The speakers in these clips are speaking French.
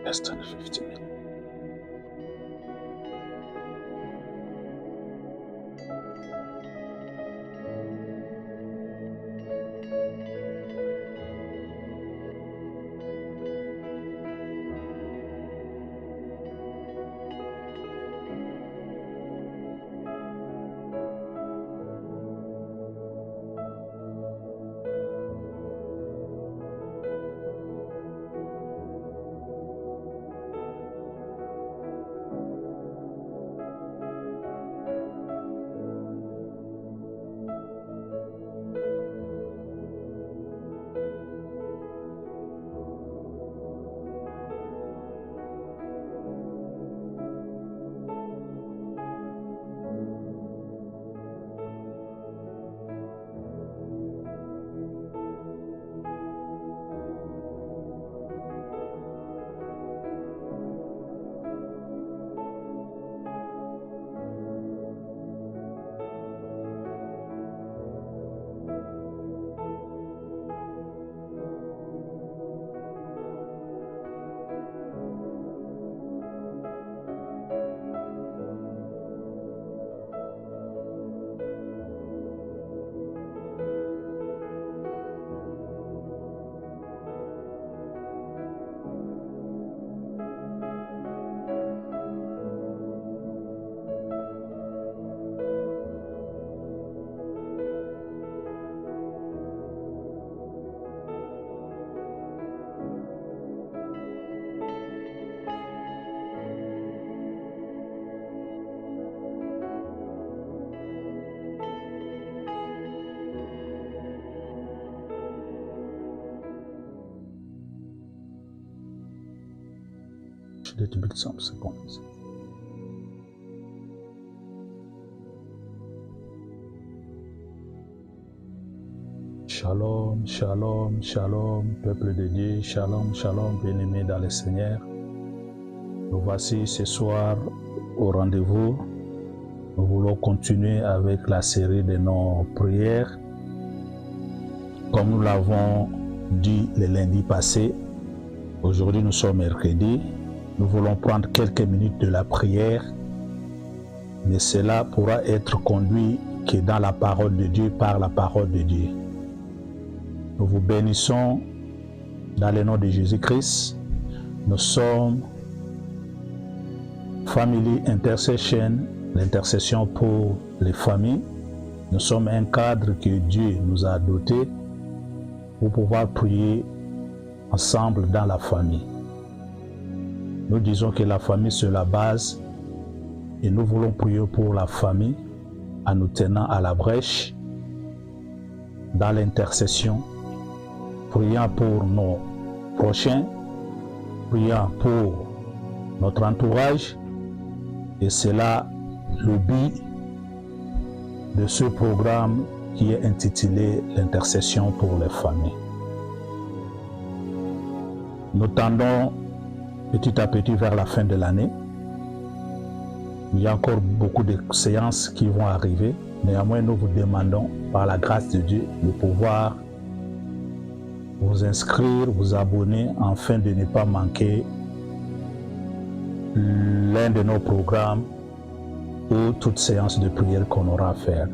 less than 50 minutes. A little bit some seconds. Shalom, shalom, shalom, peuple de Dieu, shalom, shalom, bien-aimés dans le Seigneur. Nous voici ce soir au rendez-vous. Nous voulons continuer avec la série de nos prières. Comme nous l'avons dit le lundi passé, aujourd'hui nous sommes mercredi. Nous voulons prendre quelques minutes de la prière, mais cela pourra être conduit que dans la parole de Dieu, par la parole de Dieu. Nous vous bénissons dans le nom de Jésus-Christ. Nous sommes Family Intercession, l'intercession pour les familles. Nous sommes un cadre que Dieu nous a doté pour pouvoir prier ensemble dans la famille. Nous disons que la famille c'est la base et nous voulons prier pour la famille en nous tenant à la brèche dans l'intercession, priant pour nos prochains, priant pour notre entourage, et c'est là le but de ce programme qui est intitulé l'intercession pour les familles. Nous tendons petit à petit vers la fin de l'année. Il y a encore beaucoup de séances qui vont arriver. Néanmoins, nous vous demandons, par la grâce de Dieu, de pouvoir vous inscrire, vous abonner, afin de ne pas manquer l'un de nos programmes ou toute séance de prière qu'on aura à faire.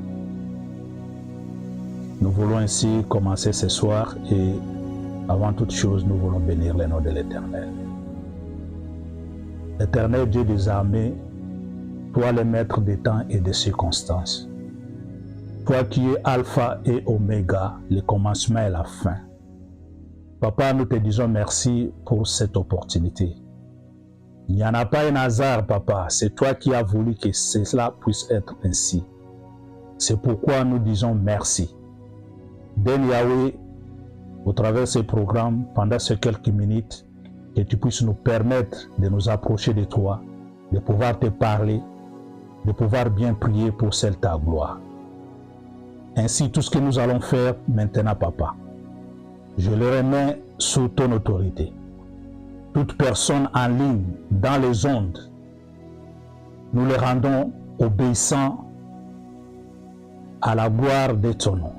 Nous voulons ainsi commencer ce soir et avant toute chose, nous voulons bénir le nom de l'Éternel. Éternel Dieu des armées, toi le maître des temps et des circonstances, toi qui es Alpha et Oméga, le commencement et la fin. Papa, nous te disons merci pour cette opportunité. Il n'y en a pas un hasard, Papa, c'est toi qui as voulu que cela puisse être ainsi. C'est pourquoi nous disons merci. Donne Yahweh, au travers de ce programme, pendant ces quelques minutes, que tu puisses nous permettre de nous approcher de toi, de pouvoir te parler, de pouvoir bien prier pour celle ta gloire. Ainsi, tout ce que nous allons faire maintenant, Papa, je le remets sous ton autorité. Toute personne en ligne, dans les ondes, nous les rendons obéissants à la gloire de ton nom.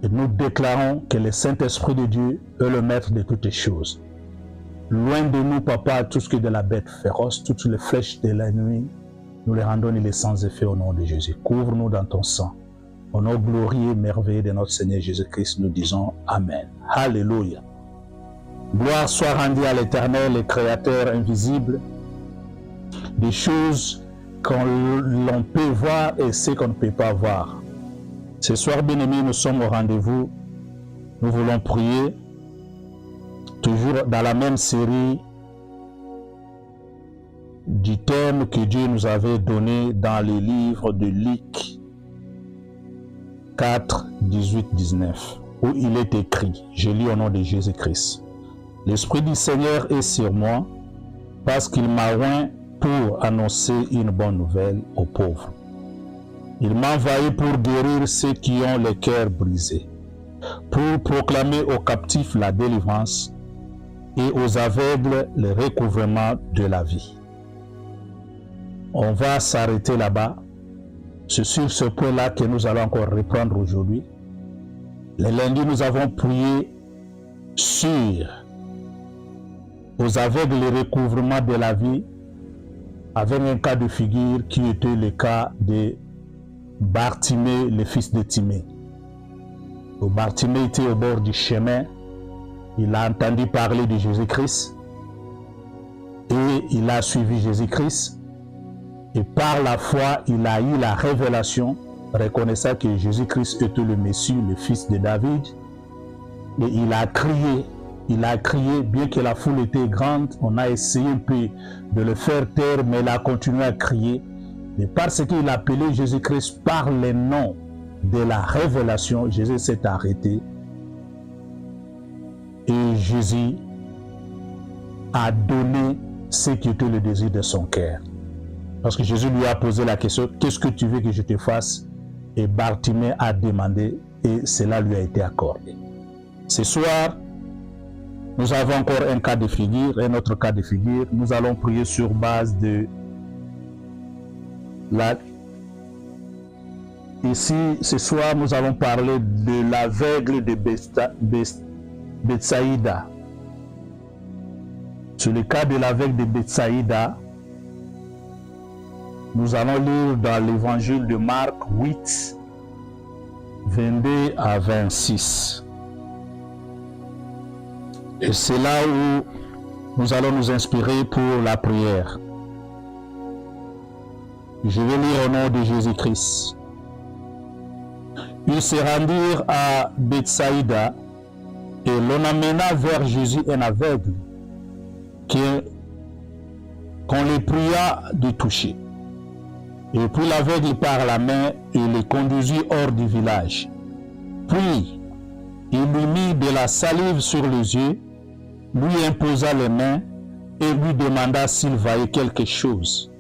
Et nous déclarons que le Saint-Esprit de Dieu est le maître de toutes choses. Loin de nous, papa, tout ce qui est de la bête féroce, toutes les flèches de la nuit, nous les rendons les sans effet au nom de Jésus. Couvre-nous dans ton sang. Au nom glorieux et merveilleux de notre Seigneur Jésus-Christ, nous disons Amen. Alléluia. Gloire soit rendue à l'Éternel, le Créateur invisible, des choses l'on peut voir et ce qu'on ne peut pas voir. Ce soir, bien-aimés, nous sommes au rendez-vous. Nous voulons prier, toujours dans la même série du thème que Dieu nous avait donné dans les livres de Luc 4, 18, 19, où il est écrit, je lis au nom de Jésus-Christ, « L'Esprit du Seigneur est sur moi, parce qu'il m'a oint pour annoncer une bonne nouvelle aux pauvres. Il m'a envoyé pour guérir ceux qui ont le cœur brisé, pour proclamer aux captifs la délivrance et aux aveugles le recouvrement de la vie. » On va s'arrêter là-bas. C'est sur ce point-là que nous allons encore reprendre aujourd'hui. Le lundi, nous avons prié sur aux aveugles le recouvrement de la vie, avec un cas de figure qui était le cas de Bartimée, le fils de Timée. Bartimée était au bord du chemin. Il a entendu parler de Jésus-Christ et il a suivi Jésus-Christ. Et par la foi, il a eu la révélation, reconnaissant que Jésus-Christ était le Messie, le fils de David. Et il a crié, bien que la foule était grande, on a essayé un peu de le faire taire, mais il a continué à crier. Mais parce qu'il appelait Jésus-Christ par le nom de la révélation, Jésus s'est arrêté. Et Jésus a donné ce qui était le désir de son cœur. Parce que Jésus lui a posé la question, qu'est-ce que tu veux que je te fasse? Et Bartimée a demandé et cela lui a été accordé. Ce soir, nous avons encore un cas de figure, un autre cas de figure. Nous allons prier sur base de la... Ici, ce soir, nous allons parler de l'aveugle de Bethsaïda. Sur le cas de l'aveugle de Bethsaïda, nous allons lire dans l'évangile de Marc 8, 22 à 26. Et c'est là où nous allons nous inspirer pour la prière. Je vais lire au nom de Jésus-Christ. Ils se rendirent à Bethsaïda et l'on amena vers Jésus un aveugle qu'on les pria de toucher. Et puis l'aveugle par la main et le conduisit hors du village. Puis il lui mit de la salive sur les yeux, lui imposa les mains et lui demanda s'il voyait quelque chose.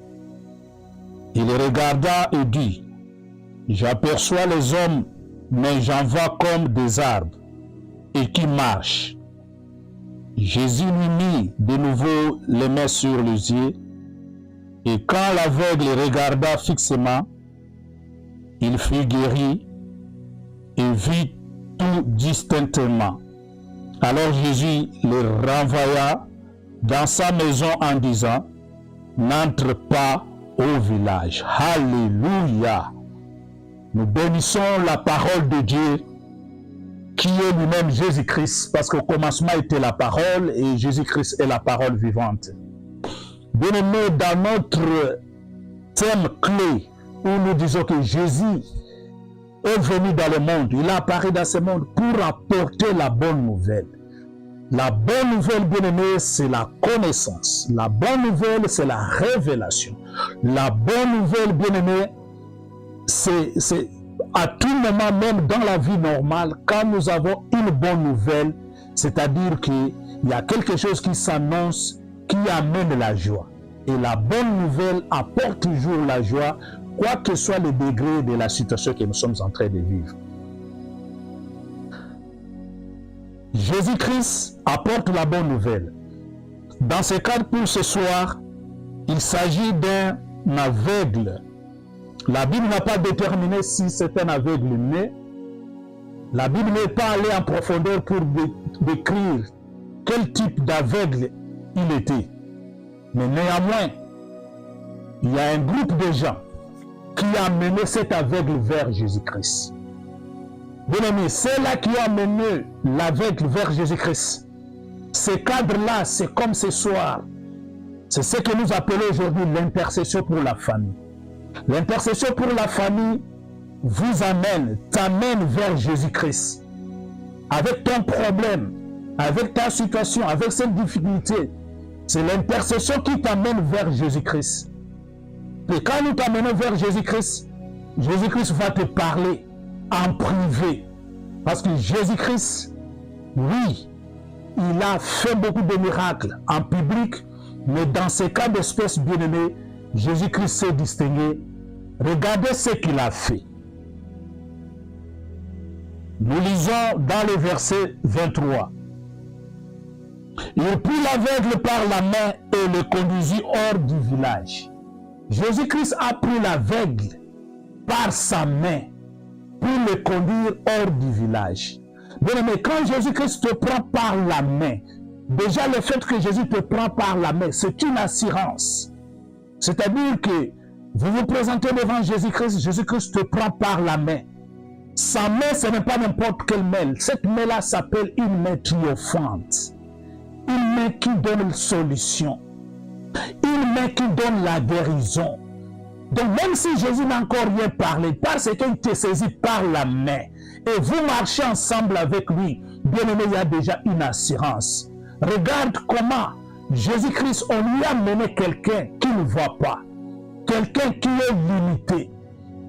Il regarda et dit, « J'aperçois les hommes, mais j'en vois comme des arbres, et qui marchent. » Jésus lui mit de nouveau les mains sur les yeux, et quand l'aveugle regarda fixement, il fut guéri et vit tout distinctement. Alors Jésus le renvoya dans sa maison en disant, « N'entre pas au village. » Alléluia. Nous bénissons la parole de Dieu qui est lui-même Jésus-Christ, parce qu'au commencement était la parole et Jésus-Christ est la parole vivante. Bien-aimés, dans notre thème clé où nous disons que Jésus est venu dans le monde, il a apparu dans ce monde pour apporter la bonne nouvelle. La bonne nouvelle, bien-aimés, c'est la connaissance. La bonne nouvelle, c'est la révélation. La bonne nouvelle, bien-aimés, c'est à tout moment, même dans la vie normale, quand nous avons une bonne nouvelle, c'est-à-dire qu'il y a quelque chose qui s'annonce, qui amène la joie. Et la bonne nouvelle apporte toujours la joie, quoi que soit le degré de la situation que nous sommes en train de vivre. Jésus-Christ apporte la bonne nouvelle. Dans ce cadre, pour ce soir, il s'agit d'un aveugle. La Bible n'a pas déterminé si c'est un aveugle né. La Bible n'est pas allée en profondeur pour décrire quel type d'aveugle il était. Mais néanmoins, il y a un groupe de gens qui a amené cet aveugle vers Jésus-Christ. Bien-aimés, c'est là qui a amené l'aveugle vers Jésus-Christ. Ces cadres-là, c'est comme ce soir. C'est ce que nous appelons aujourd'hui l'intercession pour la famille. L'intercession pour la famille vous amène, t'amène vers Jésus-Christ. Avec ton problème, avec ta situation, avec cette difficulté, c'est l'intercession qui t'amène vers Jésus-Christ. Et quand nous t'amenons vers Jésus-Christ, Jésus-Christ va te parler en privé. Parce que Jésus-Christ, oui, il a fait beaucoup de miracles en public, mais dans ces cas d'espèce bien-aimés, Jésus-Christ s'est distingué. Regardez ce qu'il a fait. Nous lisons dans le verset 23. Il prit l'aveugle par la main et le conduisit hors du village. Jésus-Christ a pris l'aveugle par sa main pour le conduire hors du village. Bien-aimé, quand Jésus-Christ te prend par la main, déjà le fait que Jésus te prend par la main, c'est une assurance. C'est-à-dire que vous vous présentez devant Jésus-Christ, Jésus-Christ te prend par la main. Sa main, ce n'est pas n'importe quelle main. Cette main-là s'appelle une main triomphante. Une main qui donne une solution. Une main qui donne la guérison. Donc même si Jésus n'a encore rien parlé, parce qu'il te saisit par la main, et vous marchez ensemble avec lui, bien aimé, il y a déjà une assurance. Regarde comment Jésus-Christ, on lui a mené quelqu'un qui ne voit pas, quelqu'un qui est limité,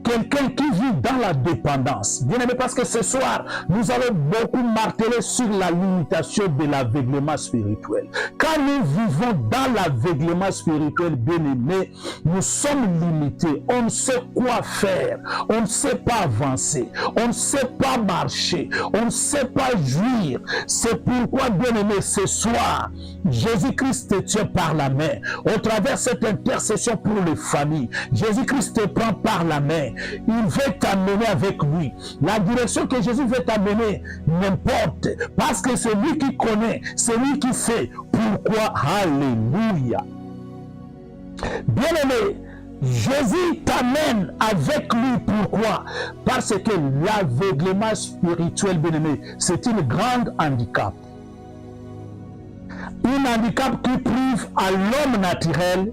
quelqu'un qui vit dans la dépendance. Bien aimé, parce que ce soir, nous allons beaucoup marteler sur la limitation de l'aveuglement spirituel. Quand nous vivons dans l'aveuglement spirituel, bien aimé, nous sommes limités. On ne sait quoi faire. On ne sait pas avancer. On ne sait pas marcher. On ne sait pas jouir. C'est pourquoi, bien aimé, ce soir, Jésus-Christ te tient par la main. Au travers de cette intercession pour les familles, Jésus-Christ te prend par la main. Il veut t'amener avec lui. La direction que Jésus veut t'amener, n'importe. Parce que c'est lui qui connaît, c'est lui qui sait pourquoi. Alléluia. Bien-aimé, Jésus t'amène avec lui. Pourquoi? Parce que l'aveuglement spirituel, bien-aimé, c'est une grande handicap. Un handicap qui prive à l'homme naturel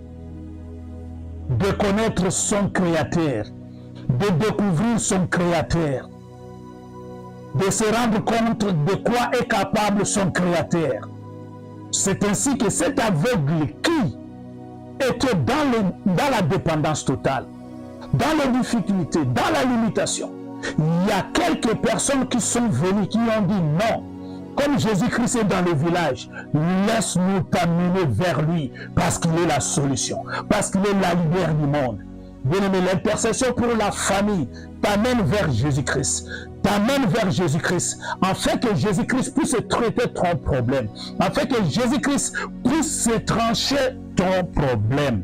de connaître son Créateur, de découvrir son Créateur, de se rendre compte de quoi est capable son Créateur. C'est ainsi que cet aveugle qui était dans la dépendance totale, dans les difficultés, dans la limitation, il y a quelques personnes qui sont venues, qui ont dit non. Comme Jésus-Christ est dans le village, laisse-nous t'amener vers lui, parce qu'il est la solution, parce qu'il est la lumière du monde. Bien-aimé, l'intercession pour la famille t'amène vers Jésus-Christ. T'amène vers Jésus-Christ, afin que Jésus-Christ puisse traiter ton problème, afin que Jésus-Christ puisse trancher ton problème.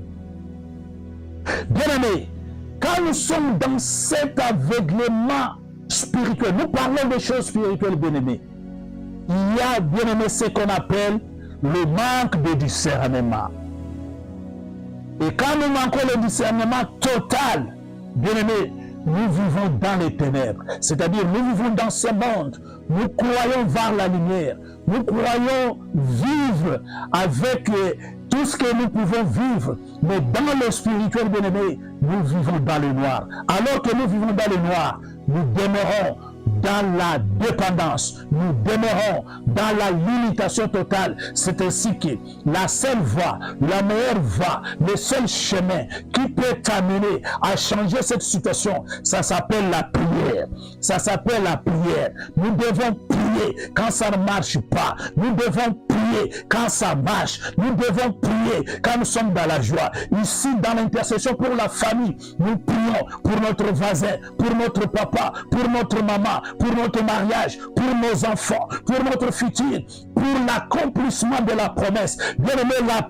Bien-aimé, quand nous sommes dans cet aveuglement spirituel, nous parlons des choses spirituelles, bien-aimé. Il y a, bien-aimé, ce qu'on appelle le manque de discernement. Et quand nous manquons le discernement total, bien-aimé, nous vivons dans les ténèbres. C'est-à-dire, nous vivons dans ce monde. Nous croyons voir la lumière. Nous croyons vivre avec tout ce que nous pouvons vivre. Mais dans le spirituel, bien-aimé, nous vivons dans le noir. Alors que nous vivons dans le noir, nous demeurons dans la dépendance, nous demeurons dans la limitation totale. C'est ainsi que la seule voie, la meilleure voie, le seul chemin qui peut t'amener à changer cette situation, ça s'appelle la prière. Ça s'appelle la prière. Nous devons prier quand ça ne marche pas. Nous devons prier quand ça marche. Nous devons prier quand nous sommes dans la joie. Ici, dans l'intercession pour la famille, nous prions pour notre voisin, pour notre papa, pour notre maman, pour notre mariage, pour nos enfants, pour notre futur, pour l'accomplissement de la promesse. Bien aimé, la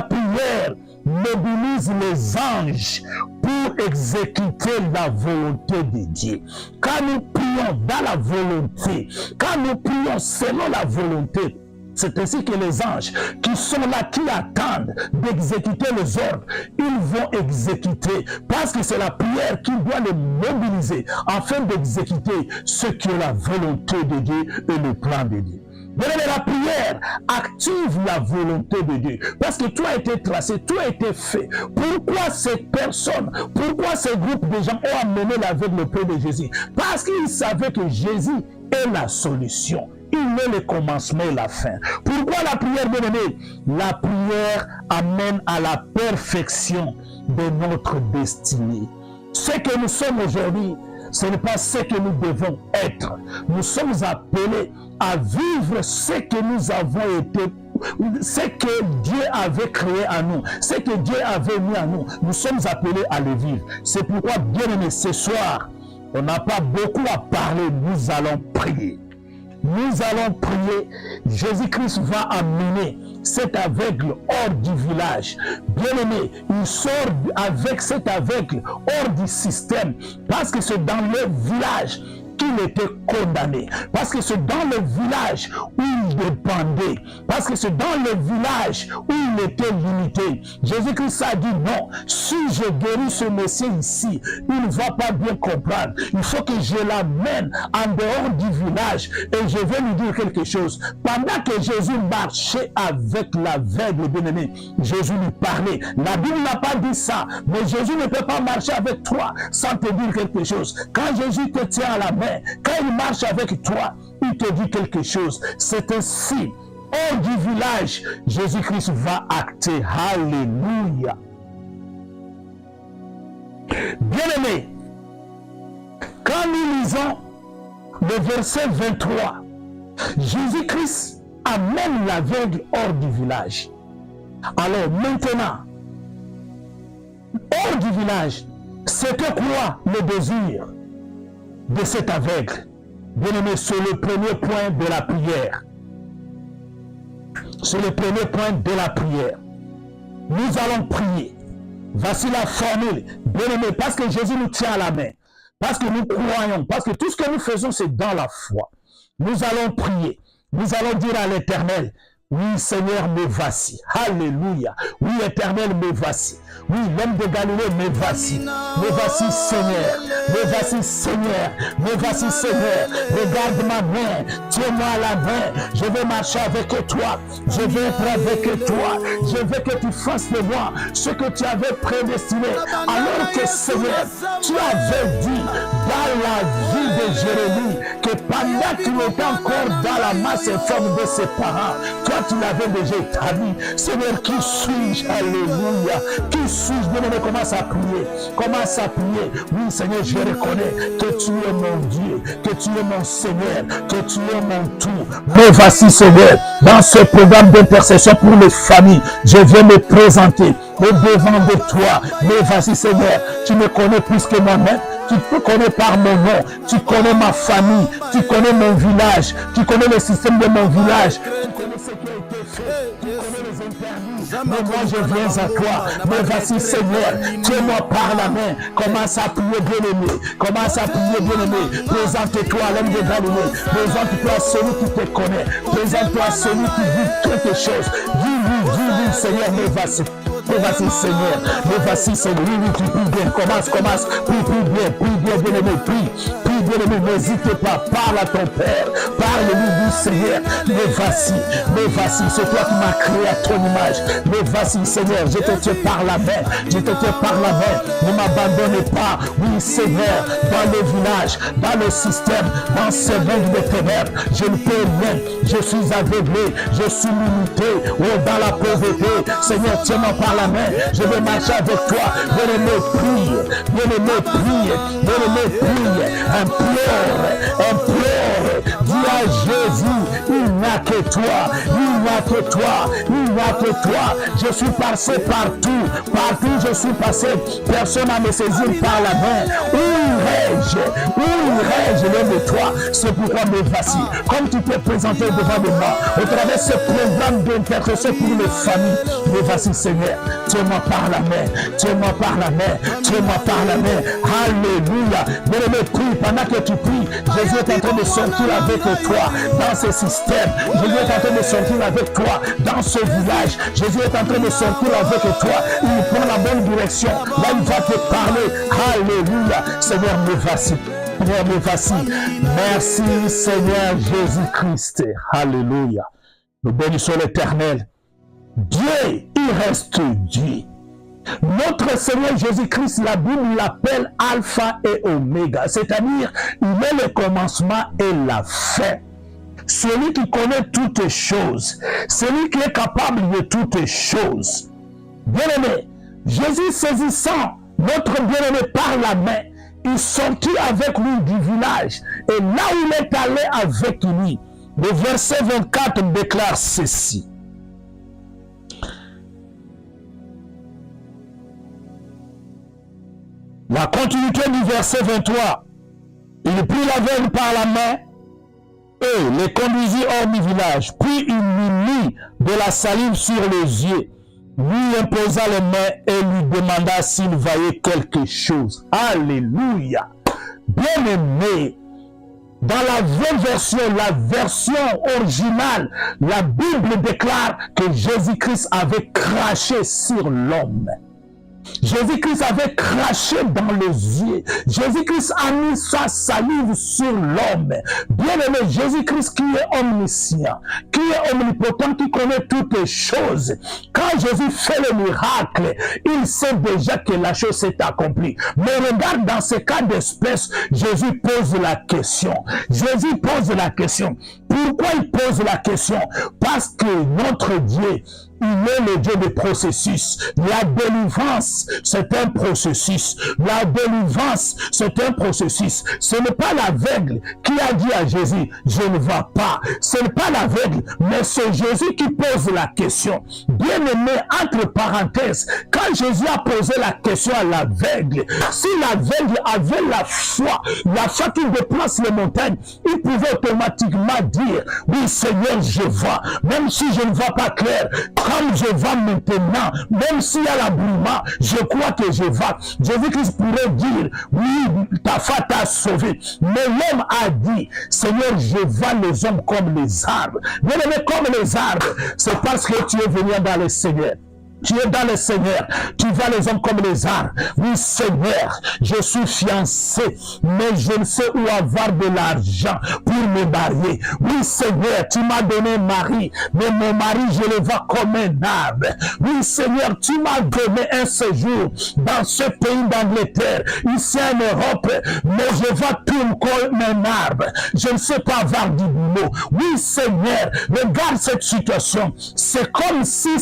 prière mobilise les anges pour exécuter la volonté de Dieu. Quand nous prions dans la volonté, quand nous prions selon la volonté C'est ainsi que les anges qui sont là, qui attendent d'exécuter les ordres, ils vont exécuter parce que c'est la prière qui doit les mobiliser afin d'exécuter ce qui est la volonté de Dieu et le plan de Dieu. Mais la prière active la volonté de Dieu parce que tout a été tracé, tout a été fait. Pourquoi ces personnes, pourquoi ces groupes de gens ont amené l'aveugle auprès de Jésus? Parce qu'ils savaient que Jésus est la solution. Il est le commencement et la fin. Pourquoi la prière, bien aimé? La prière amène à la perfection de notre destinée. Ce que nous sommes aujourd'hui, ce n'est pas ce que nous devons être. Nous sommes appelés à vivre ce que nous avons été, ce que Dieu avait créé en nous, ce que Dieu avait mis en nous. Nous sommes appelés à le vivre. C'est pourquoi, bien aimé, ce soir, on n'a pas beaucoup à parler, nous allons prier. Nous allons prier. Jésus-Christ va amener cet aveugle hors du village. Bien-aimé, il sort avec cet aveugle hors du système parce que c'est dans le village qu'il était condamné, parce que c'est dans le village où il dépendait, parce que c'est dans le village où il était limité. Jésus-Christ a dit non, si je guéris ce monsieur ici, il ne va pas bien comprendre. Il faut que je l'amène en dehors du village et je vais lui dire quelque chose. Pendant que Jésus marchait avec l'aveugle, bien-aimé, Jésus lui parlait. La Bible n'a pas dit ça, mais Jésus ne peut pas marcher avec toi sans te dire quelque chose. Quand Jésus te tient à la main, quand il marche avec toi, il te dit quelque chose. C'est ainsi, hors du village, Jésus-Christ va acter. Alléluia. Bien-aimé, quand nous lisons le verset 23, Jésus-Christ amène l'aveugle hors du village. Alors maintenant, hors du village, c'était quoi le désir de cet aveugle? Bien-aimé, c'est le premier point de la prière. C'est le premier point de la prière. Nous allons prier. Voici la formule. Bien-aimé, parce que Jésus nous tient à la main, parce que nous croyons, parce que tout ce que nous faisons, c'est dans la foi. Nous allons prier. Nous allons dire à l'Éternel, oui, Seigneur, me voici. Alléluia. Oui, Éternel, me voici. Oui, l'homme de Galilée, me voici. Me voici, Seigneur. Me voici, Seigneur. Me voici, Seigneur. Regarde ma main. Tiens-moi à la main. Je vais marcher avec toi. Je vais être avec toi. Je veux que tu fasses de moi ce que tu avais prédestiné. Alors que, Seigneur, tu avais dit dans la vie de Jérémie que pendant qu'il était encore dans la masse informe de ses parents, toi, tu l'avais déjà établi. Seigneur, qui suis-je? Alléluia. Qui suis-je? Bien-aimé, commence à prier. Commence à prier. Oui, Seigneur, je reconnais que tu es mon Dieu, que tu es mon Seigneur, que tu es mon tout. Me voici, Seigneur, dans ce programme d'intercession pour les familles. Je viens me présenter au-devant de toi. Me voici, Seigneur. Tu me connais plus que moi-même. Tu me connais par mon nom. Tu connais ma famille. Tu connais mon village. Tu connais le système de mon village. Tu connais ce qui a été fait. Tu connais les interdits. Mais moi, je viens à toi. Mais voici, Seigneur. Tiens-moi par la main. Commence à prier, bien-aimé. Commence à prier, bien-aimé. Présente-toi à l'homme de Galilée. Présente-toi à celui qui te connaît. Présente-toi à celui qui vit quelque chose. Dis-lui, Seigneur, me voici. Me voici, Seigneur. Me voici, Seigneur. Oui, tu pries bien. Commence. Prie bien, bien-aimé. Prie, bien-aimé. N'hésite pas. Parle à ton Père. Parle-lui du Seigneur. Me voici. C'est toi qui m'as créé à ton image. Me voici, Seigneur. Je te tiens par la main. Ne m'abandonne pas. Oui, Seigneur. Dans le village, dans le système, dans ce monde de ténèbres, je ne peux rien. Je suis aveuglé. Je suis limité. Oh, dans la pauvreté. Seigneur, tiens-moi par la main. Je vais marcher avec toi. Bien-aimé, prie. Implore. Dis à Jésus, il n'y a que toi. Je suis passé partout je suis passé. Personne n'a me saisi par la main. Où irais-je loin de toi? C'est pourquoi me voici. Comme tu t'es présenté devant de moi, au travers de ce programme d'intercession pour les familles, me voici, Seigneur. tiens-moi par la main, tiens-moi par la main, tiens-moi par la main. Alléluia. Bien-aimé, prie pendant que tu pries. Jésus est en train de sortir avec toi dans ce système. Jésus est en train de sortir avec toi dans ce village. Jésus est en train de sortir avec toi. Il prend la bonne direction. Là, il va te parler. Alléluia. Seigneur, me voici. Seigneur, me voici. Merci, Seigneur Jésus-Christ. Alléluia. Nous bénissons l'Éternel. Dieu, il reste Dieu. Notre Seigneur Jésus-Christ, la Bible l'appelle Alpha et Oméga, c'est-à-dire il est le commencement et la fin. Celui qui connaît toutes choses, celui qui est capable de toutes choses. Bien-aimé, Jésus saisissant notre bien-aimé par la main, il sortit avec lui du village. Et là où il est allé avec lui, le verset 24 déclare ceci. La continuité du verset 23. Il prit l'aveugle par la main et les conduisit hors du village. Puis il lui mit de la salive sur les yeux, lui imposa les mains et lui demanda s'il voyait quelque chose. Alléluia. Bien-aimé, dans la vraie version, la version originale, la Bible déclare que Jésus-Christ avait craché sur l'homme. Jésus-Christ avait craché dans les yeux. Jésus-Christ a mis sa salive sur l'homme. Bien-aimé, Jésus-Christ qui est omniscient, qui est omnipotent, qui connaît toutes les choses. Quand Jésus fait le miracle, il sait déjà que la chose s'est accomplie. Mais regarde, dans ce cas d'espèce, Jésus pose la question. Jésus pose la question. Pourquoi il pose la question? Parce que notre Dieu, il est le Dieu de processus. La délivrance, c'est un processus. La délivrance, c'est un processus. Ce n'est pas l'aveugle qui a dit à Jésus, je ne vais pas. Ce n'est pas l'aveugle, mais c'est Jésus qui pose la question. Bien aimé, entre parenthèses, quand Jésus a posé la question à l'aveugle, si l'aveugle avait la foi qui déplace les montagnes, il pouvait automatiquement dire, oui Seigneur, je vois, même si je ne vois pas clair, comme je vois maintenant, même s'il y a l'aboulement, je crois que je vois. Jésus-Christ pourrait dire, oui, ta foi t'a sauvé. Mais l'homme a dit, Seigneur, je vois les hommes comme les arbres. Bien aimé, comme les arbres, c'est parce que tu es venu dans le Seigneur. Tu es dans le Seigneur, tu vois les hommes comme les arbres. Oui Seigneur, je suis fiancé, mais je ne sais où avoir de l'argent pour me marier. Oui Seigneur, tu m'as donné un mari, mais mon mari je le vois comme un arbre. Oui Seigneur, tu m'as donné un séjour dans ce pays d'Angleterre, ici en Europe, mais je vois tout comme un arbre. Je ne sais pas avoir du boulot. Oui Seigneur, regarde cette situation. C'est comme si.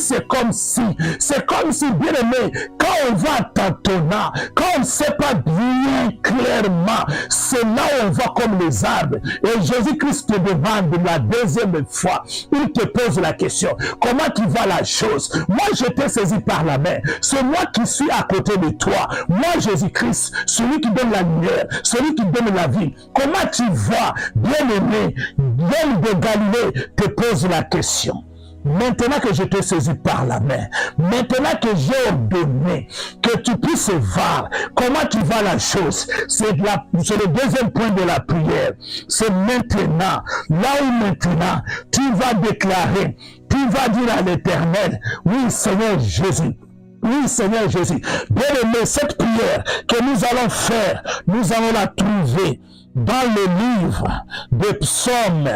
C'est comme si, bien aimé, quand on va tâtonnant, quand on ne sait pas bien clairement, c'est là où on va comme les arbres. Et Jésus-Christ te demande la deuxième fois, il te pose la question, comment tu vois la chose? Moi, je t'ai saisi par la main. C'est moi qui suis à côté de toi. Moi, Jésus-Christ, celui qui donne la lumière, celui qui donne la vie. Comment tu vois, bien aimé, l'homme de Galilée te pose la question. Maintenant que je t'ai saisi par la main, maintenant que j'ai ordonné que tu puisses voir comment tu vois la chose, c'est le deuxième point de la prière. C'est maintenant, là où maintenant, tu vas déclarer, tu vas dire à l'Éternel, oui Seigneur Jésus, oui Seigneur Jésus, bien aimé, cette prière que nous allons faire, nous allons la trouver dans le livre des psaumes.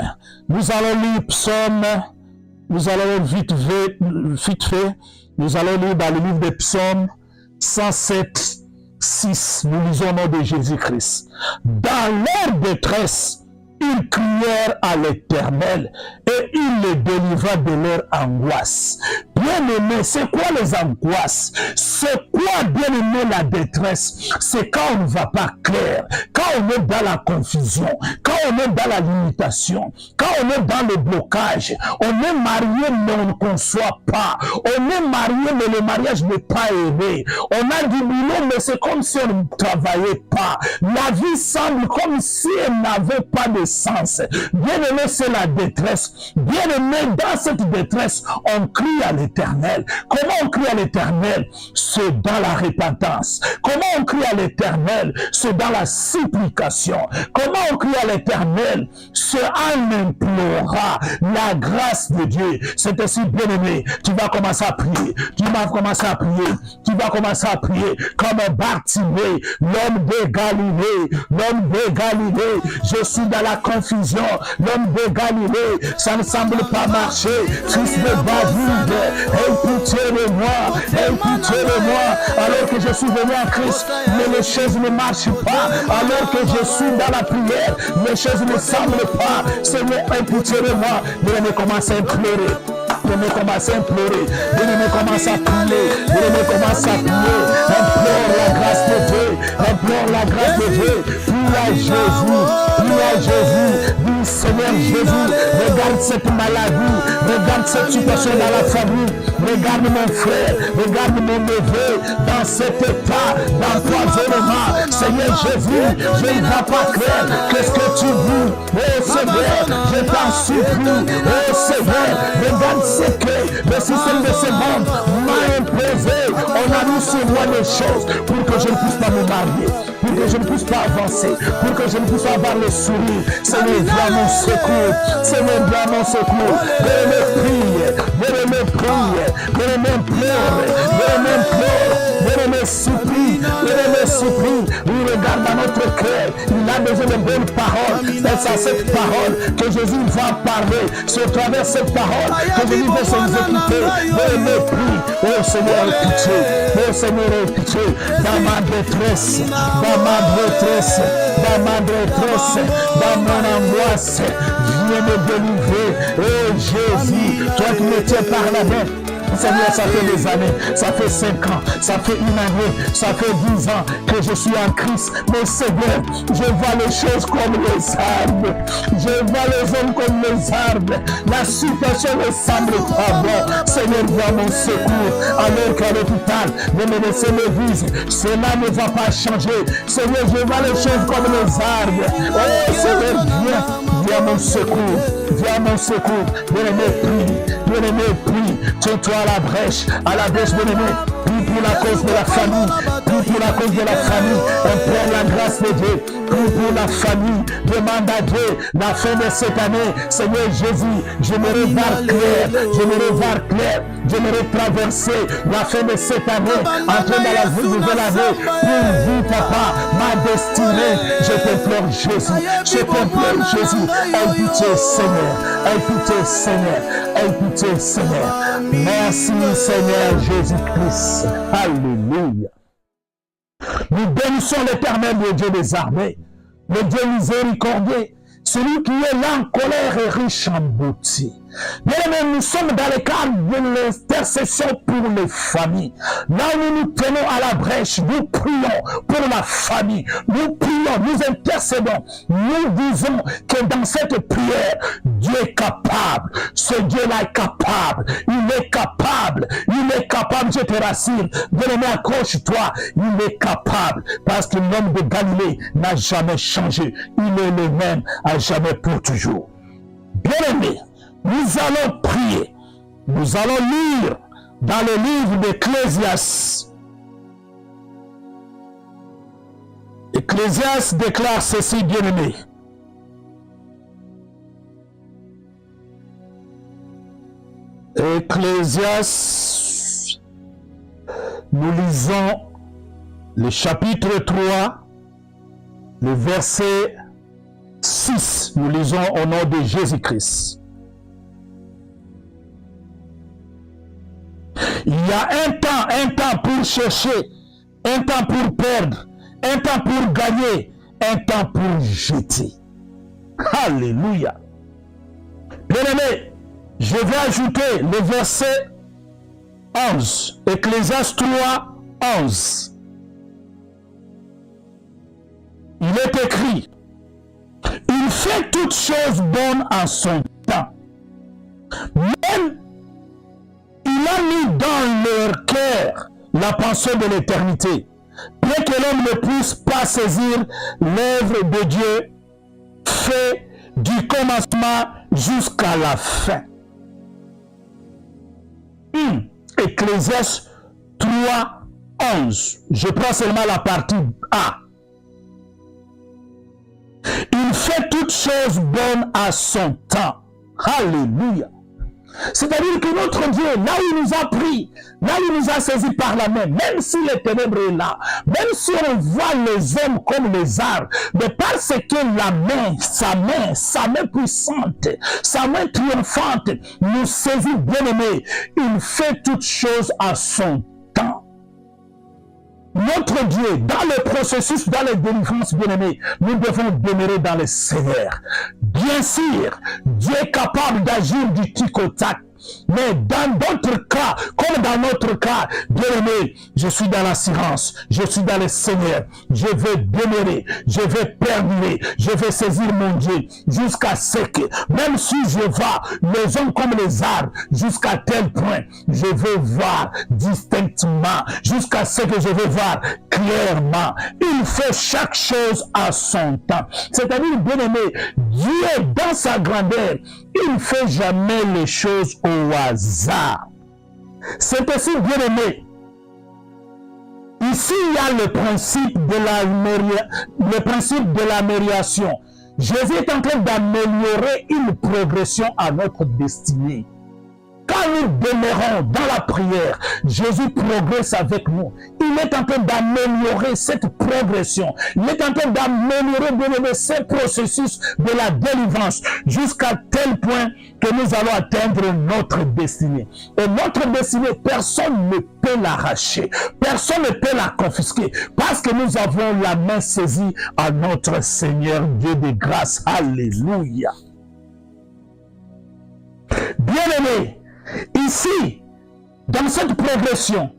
Nous allons lire psaume. Nous allons vite fait, nous allons lire dans le livre des psaumes 107, 6, nous lisons au nom de Jésus-Christ. Dans leur détresse, ils crièrent à l'Éternel et il les délivra de leur angoisse. Bien-aimé, c'est quoi les angoisses? C'est quoi, bien-aimé, la détresse? C'est quand on ne va pas clair, quand on est dans la confusion, quand on est dans la limitation, quand on est dans le blocage, on est marié mais on ne conçoit pas. On est marié mais le mariage n'est pas aimé. On a du boulot mais c'est comme si on ne travaillait pas. La vie semble comme si elle n'avait pas de sens. Bien-aimé, c'est la détresse. Bien-aimé, dans cette détresse, on crie à l'Éternel. Comment on crie à l'Éternel? C'est dans la repentance. Comment on crie à l'Éternel? C'est dans la supplication. Comment on crie à l'Éternel? C'est en implorant la grâce de Dieu. C'est ainsi, bien-aimé, tu vas commencer à prier. Tu vas commencer à prier. Tu vas commencer à prier comme Bartimée, l'homme de Galilée. L'homme de Galilée. Je suis dans la confusion. L'homme de Galilée, ça ne semble pas marcher. Fils de David, aie pitié de moi. Aie pitié de moi. Alors que je suis venu en Christ, mais les choses ne marchent pas. Alors que je suis dans la prière, les choses ne semblent pas. Seigneur, aie pitié de moi. Bien-aimé, commence à implorer. Bien-aimé, commence à implorer. Bien-aimé, commence à prier. Bien-aimé, commence à prier. Implore la grâce de Dieu. Implore la grâce de Dieu. Prie à Jésus. Prie à Jésus. Dis, Seigneur Jésus, regarde cette maladie. Regarde cette situation dans la famille. Regarde mon frère. Regarde mon neveu dans cet état d'empoisonnement. Seigneur Jésus, je ne vois pas clair. Qu'est-ce que tu dis? Oh Seigneur, je t'en supplie. Oh Seigneur, regarde ce que le système de ce monde m'a imposé. On a mis sur moi des choses pour que je ne puisse pas me marier, pour que je ne puisse pas avancer, pour que je ne puisse pas avoir le sourire. Seigneur, viens mon secours. Seigneur, viens mon secours. Bien-aimé, prie. Bien-aimé, prie. Bien-aimé, pleure. Bien-aimé, pleure. Bien-aimé, supplie. Bien-aimé, supplie. Il regarde dans notre cœur. Il a besoin de bonnes paroles. C'est à cette parole que Jésus va parler. C'est à travers cette parole que Jésus va s'en occuper. Bien-aimé, prie. Oh Seigneur, aie pitié. Oh Seigneur, aie pitié. Dans ma détresse, dans ma détresse, dans ma détresse, dans mon angoisse, viens me délivrer. Oh Jésus, toi qui me tiens par la main. Seigneur, ça fait des années, ça fait 5 ans, ça fait une année, ça fait 10 ans que je suis en Christ. Mais Seigneur, je vois les choses comme les arbres. Je vois les hommes comme les arbres. La situation ne semble pas bonne. Seigneur, viens mon secours. Alors qu'à l'hôpital, les médecins me disent, cela ne va pas changer. Seigneur, je vois les choses comme les arbres. Oh Seigneur, viens mon secours. Viens mon secours. Bien-aimé, prie. Bien-aimé, prie. Tiens-toi à la brèche, bien-aimé. Prie pour la cause de la famille. Prie pour la cause de la famille. Implore la grâce de Dieu. Prie pour la famille. Demande à Dieu la fin de cette année. Seigneur Jésus, j'aimerais voir clair. J'aimerais voir clair. J'aimerais traverser la fin de cette année. Entrer dans la nouvelle année. Pour vous, papa, ma destinée. Je t'implore Jésus. Je t'implore Jésus. Aie pitié, Seigneur. Aie pitié, Seigneur. Aie pitié, Seigneur. Merci, Seigneur Jésus-Christ. Alléluia. Nous bénissons l'Éternel, le Dieu des armées, le Dieu miséricordieux, celui qui est là en colère et riche en beauté. Bien, nous sommes dans le cadre de l'intercession pour les familles. Là où nous nous tenons à la brèche, nous prions pour la famille. Nous prions, nous intercédons. Nous disons que dans cette prière, Dieu est capable. Ce Dieu-là est capable. Il est capable. Il est capable, je te rassure. Bien-aimé, accroche-toi. Il est capable. Parce que l'homme de Galilée n'a jamais changé. Il est le même à jamais pour toujours. Bien-aimé, nous allons prier. Nous allons lire dans le livre d'Ecclésias. Ecclésias déclare ceci, bien-aimé. Ecclésias, nous lisons le chapitre 3, le verset 6. Nous lisons au nom de Jésus-Christ. Il y a un temps pour chercher, un temps pour perdre, un temps pour gagner, un temps pour jeter. Alléluia. Bien-aimé, je vais ajouter le verset 11. Ecclésias 3, 11. Il est écrit, il fait toutes choses bonnes en son temps. Même, il a mis dans leur cœur la pensée de l'éternité, bien que l'homme ne puisse pas saisir l'œuvre de Dieu fait du commencement jusqu'à la fin. Ecclésiaste 3, 11. Je prends seulement la partie A. Il fait toutes choses bonnes à son temps. Alléluia. C'est-à-dire que notre Dieu, là où il nous a pris, là où il nous a saisis par la main, même si les ténèbres est là, même si on voit les hommes comme les arbres, mais parce que la main, sa main puissante, sa main triomphante nous saisit, bien-aimés, il fait toutes choses à son temps. Notre Dieu, dans le processus, dans les délivrances, bien-aimés, nous devons demeurer dans le Seigneur. Bien sûr, Dieu est capable d'agir du tic au tac. Mais dans d'autres cas, comme dans notre cas, bien-aimé, je suis dans l'assurance, je suis dans le Seigneur, je vais demeurer, je vais perdurer, je vais saisir mon Dieu jusqu'à ce que, même si je vois les hommes comme les arbres, jusqu'à tel point, je vais voir distinctement, jusqu'à ce que je vais voir clairement. Il fait chaque chose à son temps. C'est-à-dire, bien-aimé, Dieu dans sa grandeur, il ne fait jamais les choses au hasard. C'est aussi, bien-aimé, ici il y a le principe de l'amélioration. Jésus est en train d'améliorer une progression à notre destinée. Quand nous demeurons dans la prière, Jésus progresse avec nous. Il est en train d'améliorer cette progression. Il est en train d'améliorer ce processus de la délivrance jusqu'à tel point que nous allons atteindre notre destinée. Et notre destinée, personne ne peut l'arracher. Personne ne peut la confisquer parce que nous avons la main saisie à notre Seigneur Dieu de grâce. Alléluia. Bien-aimés, ici, dans cette progression,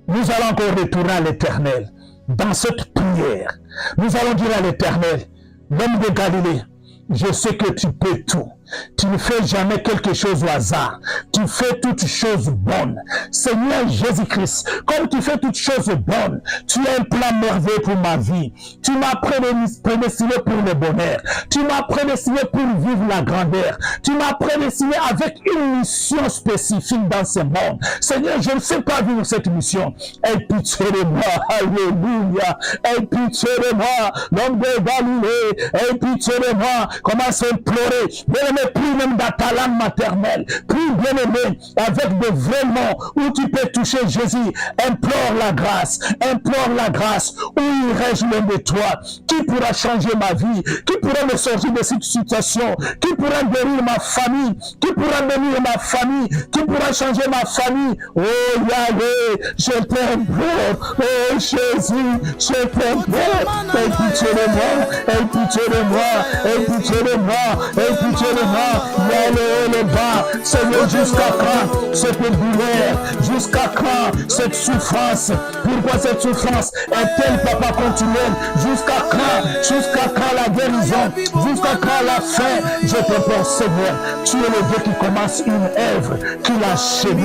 nous allons encore retourner à l'Éternel. Dans cette prière, nous allons dire à l'Éternel, l'homme de Galilée, je sais que tu peux tout. Tu ne fais jamais quelque chose au hasard. Tu fais toutes choses bonnes. Seigneur Jésus-Christ, comme tu fais toutes choses bonnes, tu as un plan merveilleux pour ma vie. Tu m'as prédestiné pour le bonheur. Tu m'as prédestiné pour vivre la grandeur. Tu m'as prédestiné avec une mission spécifique dans ce monde. Seigneur, je ne sais pas vivre cette mission. Aie pitié de moi. Alléluia. Aie pitié de moi. L'homme de Galilée. Aie pitié de moi. Commence à implorer. Bien-aimé, prie même dans ta langue maternelle. Prie, bien-aimé, avec de vrais mots où tu peux toucher Jésus. Implore la grâce. Implore la grâce. Où il reste loin de toi. Qui pourra changer ma vie? Qui pourra me sortir de cette situation? Qui pourra guérir ma famille? Qui pourra bénir ma famille? Qui pourra changer ma famille? Oh Yahweh, je t'implore. Oh Jésus, je t'implore. Aie pitié de moi. Aie pitié de moi. Aie pitié de moi. Aie pitié de moi. Il y a le haut et le bas. Seigneur, jusqu'à quand cette douleur? Jusqu'à quand cette souffrance? Pourquoi cette souffrance est-elle, papa, continuelle? Jusqu'à quand? Jusqu'à quand la guérison? Jusqu'à quand la fin? Je te prie, Seigneur, tu es le Dieu qui commence une œuvre, qui l'achève.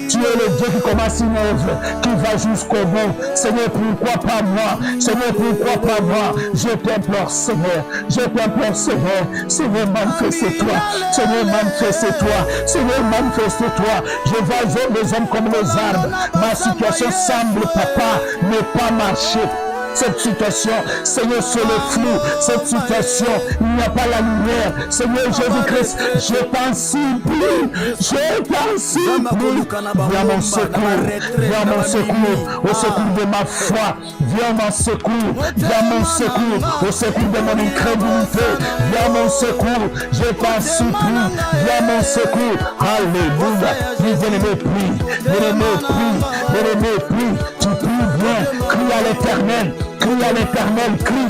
Tu es le Dieu qui commence une œuvre, qui va jusqu'au bout. Seigneur, pourquoi pas moi? Seigneur, pourquoi pas moi? Je t'implore, Seigneur. Je t'implore, Seigneur. Seigneur, manifeste-toi. Seigneur, manifeste-toi. Seigneur, manifeste-toi. Je vois les hommes comme les arbres. Ma situation semble, papa, ne pas marcher. Cette situation, Seigneur, c'est le flou. Cette situation, il n'y a pas la lumière. Seigneur Jésus-Christ, je t'en supplie. Je t'en supplie. Viens mon secours. Viens mon secours. Au secours de ma foi. Viens mon secours. Viens mon secours. Au secours de mon incrédulité. Viens mon secours. Je t'en supplie. Viens mon secours. Alléluia. Bien-aimé, prie. Bien-aimé, prie. Bien-aimé, prie. Tu pries bien. Crie à l'Éternel. Crie à l'Éternel, crie.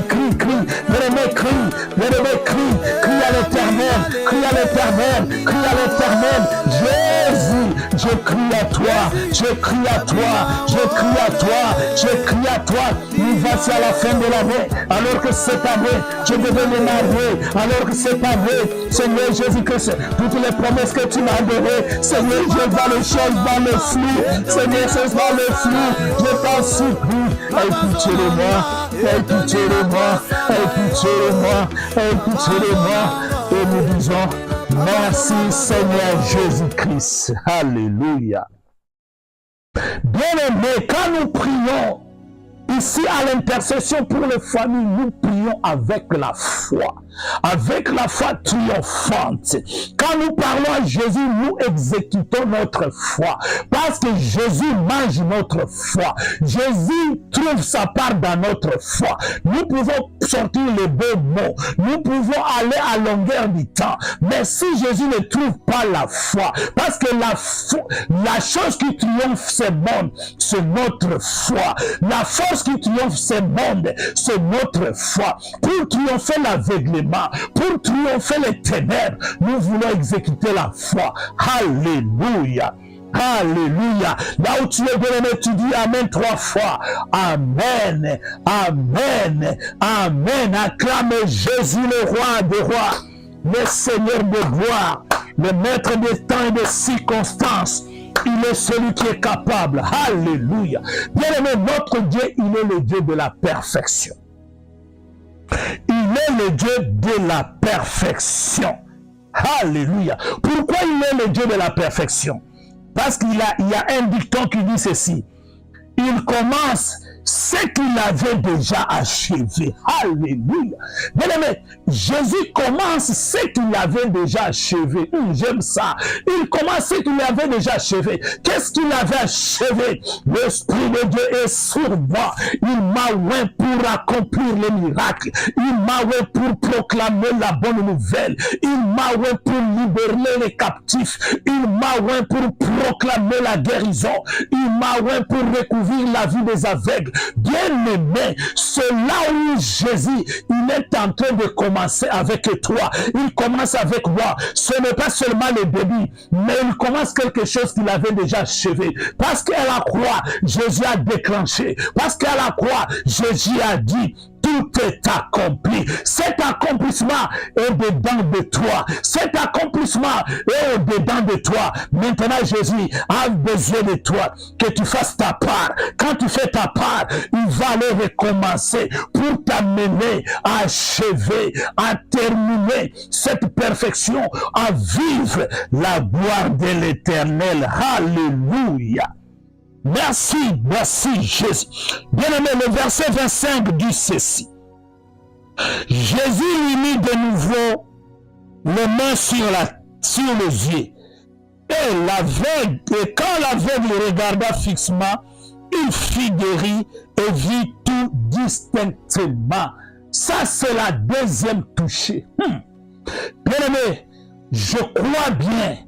Bien-aimé, crie à l'Éternel, crie à l'Éternel. Jésus, je crie à toi, je crie à toi, je crie à toi, je crie à toi. Nous voici à la fin de l'année, alors que cette année, je devais me marier, alors que cette année, Seigneur Jésus-Christ, toutes les promesses que tu m'as données, Seigneur, je vois les choses dans le flou, Seigneur, c'est dans le flou, je t'en supplie, aie pitié de moi, aie pitié de moi, aie pitié de moi, aie pitié de moi, et nous disons, merci Seigneur Jésus-Christ, alléluia. Bien-aimés, quand nous prions, ici à l'intercession pour les familles, nous prions avec la foi triomphante. Quand nous parlons à Jésus, nous exécutons notre foi. Parce que Jésus mange notre foi. Jésus trouve sa part dans notre foi. Nous pouvons sortir les beaux mots. Nous pouvons aller à longueur du temps. Mais si Jésus ne trouve pas la foi, parce que la chose qui triomphe ce monde, c'est notre foi. La force qui triomphe ce monde, c'est notre foi. Pour triompher l'aveuglement, pour triompher les ténèbres, nous voulons exécuter la foi. Alléluia. Alléluia. Là où tu es bien-aimé, tu dis Amen 3 fois. Amen. Amen. Amen. Acclame Jésus le roi des rois, le Seigneur de gloire, le maître des temps et des circonstances. Il est celui qui est capable. Alléluia. Bien-aimé, notre Dieu, il est le Dieu de la perfection. Il est le Dieu de la perfection. Alléluia. Pourquoi il est le Dieu de la perfection? Parce qu'il y a un dicton qui dit ceci. Il commence ce qu'il avait déjà achevé. Alléluia. Bien-aimé, Jésus commence ce qu'il avait déjà achevé. J'aime ça. Il commence ce qu'il avait déjà achevé. Qu'est-ce qu'il avait achevé? L'Esprit de Dieu est sur moi. Il m'a oint pour accomplir les miracles. Il m'a oint pour proclamer la bonne nouvelle. Il m'a oint pour libérer les captifs. Il m'a oint pour proclamer la guérison. Il m'a oint pour recouvrir la vie des aveugles. Bien-aimé, c'est là où Jésus, il est en train de commencer avec toi. Il commence avec moi. Ce n'est pas seulement le début, mais il commence quelque chose qu'il avait déjà achevé. Parce qu'à la croix, Jésus a déclenché. Parce qu'à la croix, Jésus a dit, tout est accompli. Cet accomplissement est dedans de toi. Cet accomplissement est dedans de toi. Maintenant, Jésus a besoin de toi, que tu fasses ta part. Quand tu fais ta part, il va aller recommencer pour t'amener à achever, à terminer cette perfection, à vivre la gloire de l'Éternel. Alléluia. Merci, merci Jésus. Bien-aimé, le verset 25 dit ceci. Jésus lui mit de nouveau les mains sur les yeux. Et quand l'aveugle regarda fixement, il fut guéri et vit tout distinctement. Ça, c'est la deuxième touchée. Bien-aimé, je crois bien,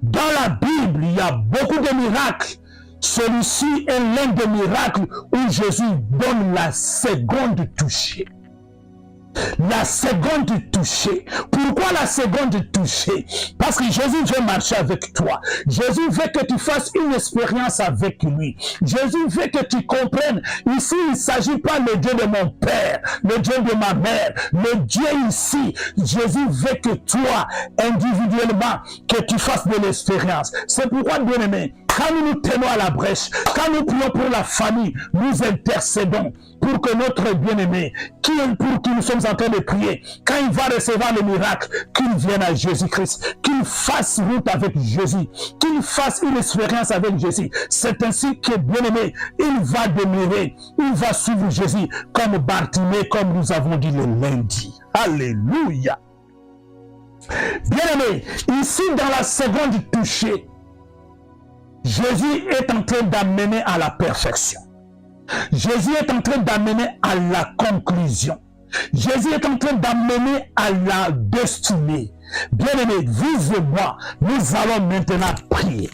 dans la Bible, il y a beaucoup de miracles. Celui-ci est l'un des miracles où Jésus donne la seconde touchée. La seconde touchée. Pourquoi la seconde touchée? Parce que Jésus veut marcher avec toi. Jésus veut que tu fasses une expérience avec lui. Jésus veut que tu comprennes. Ici, il ne s'agit pas le Dieu de mon père, le Dieu de ma mère. Le Dieu ici, Jésus veut que toi, individuellement, que tu fasses de l'expérience. C'est pourquoi, bien-aimé, quand nous nous tenons à la brèche, quand nous prions pour la famille, nous intercédons pour que notre bien-aimé, pour qui nous sommes en train de prier, quand il va recevoir le miracle, qu'il vienne à Jésus-Christ, qu'il fasse route avec Jésus, qu'il fasse une expérience avec Jésus. C'est ainsi que, bien-aimé, il va demeurer, il va suivre Jésus comme Bartimée, comme nous avons dit le lundi. Alléluia. Bien-aimé, ici dans la seconde touchée, Jésus est en train d'amener à la perfection. Jésus est en train d'amener à la conclusion. Jésus est en train d'amener à la destinée. Bien-aimé, vivez-moi, nous allons maintenant prier.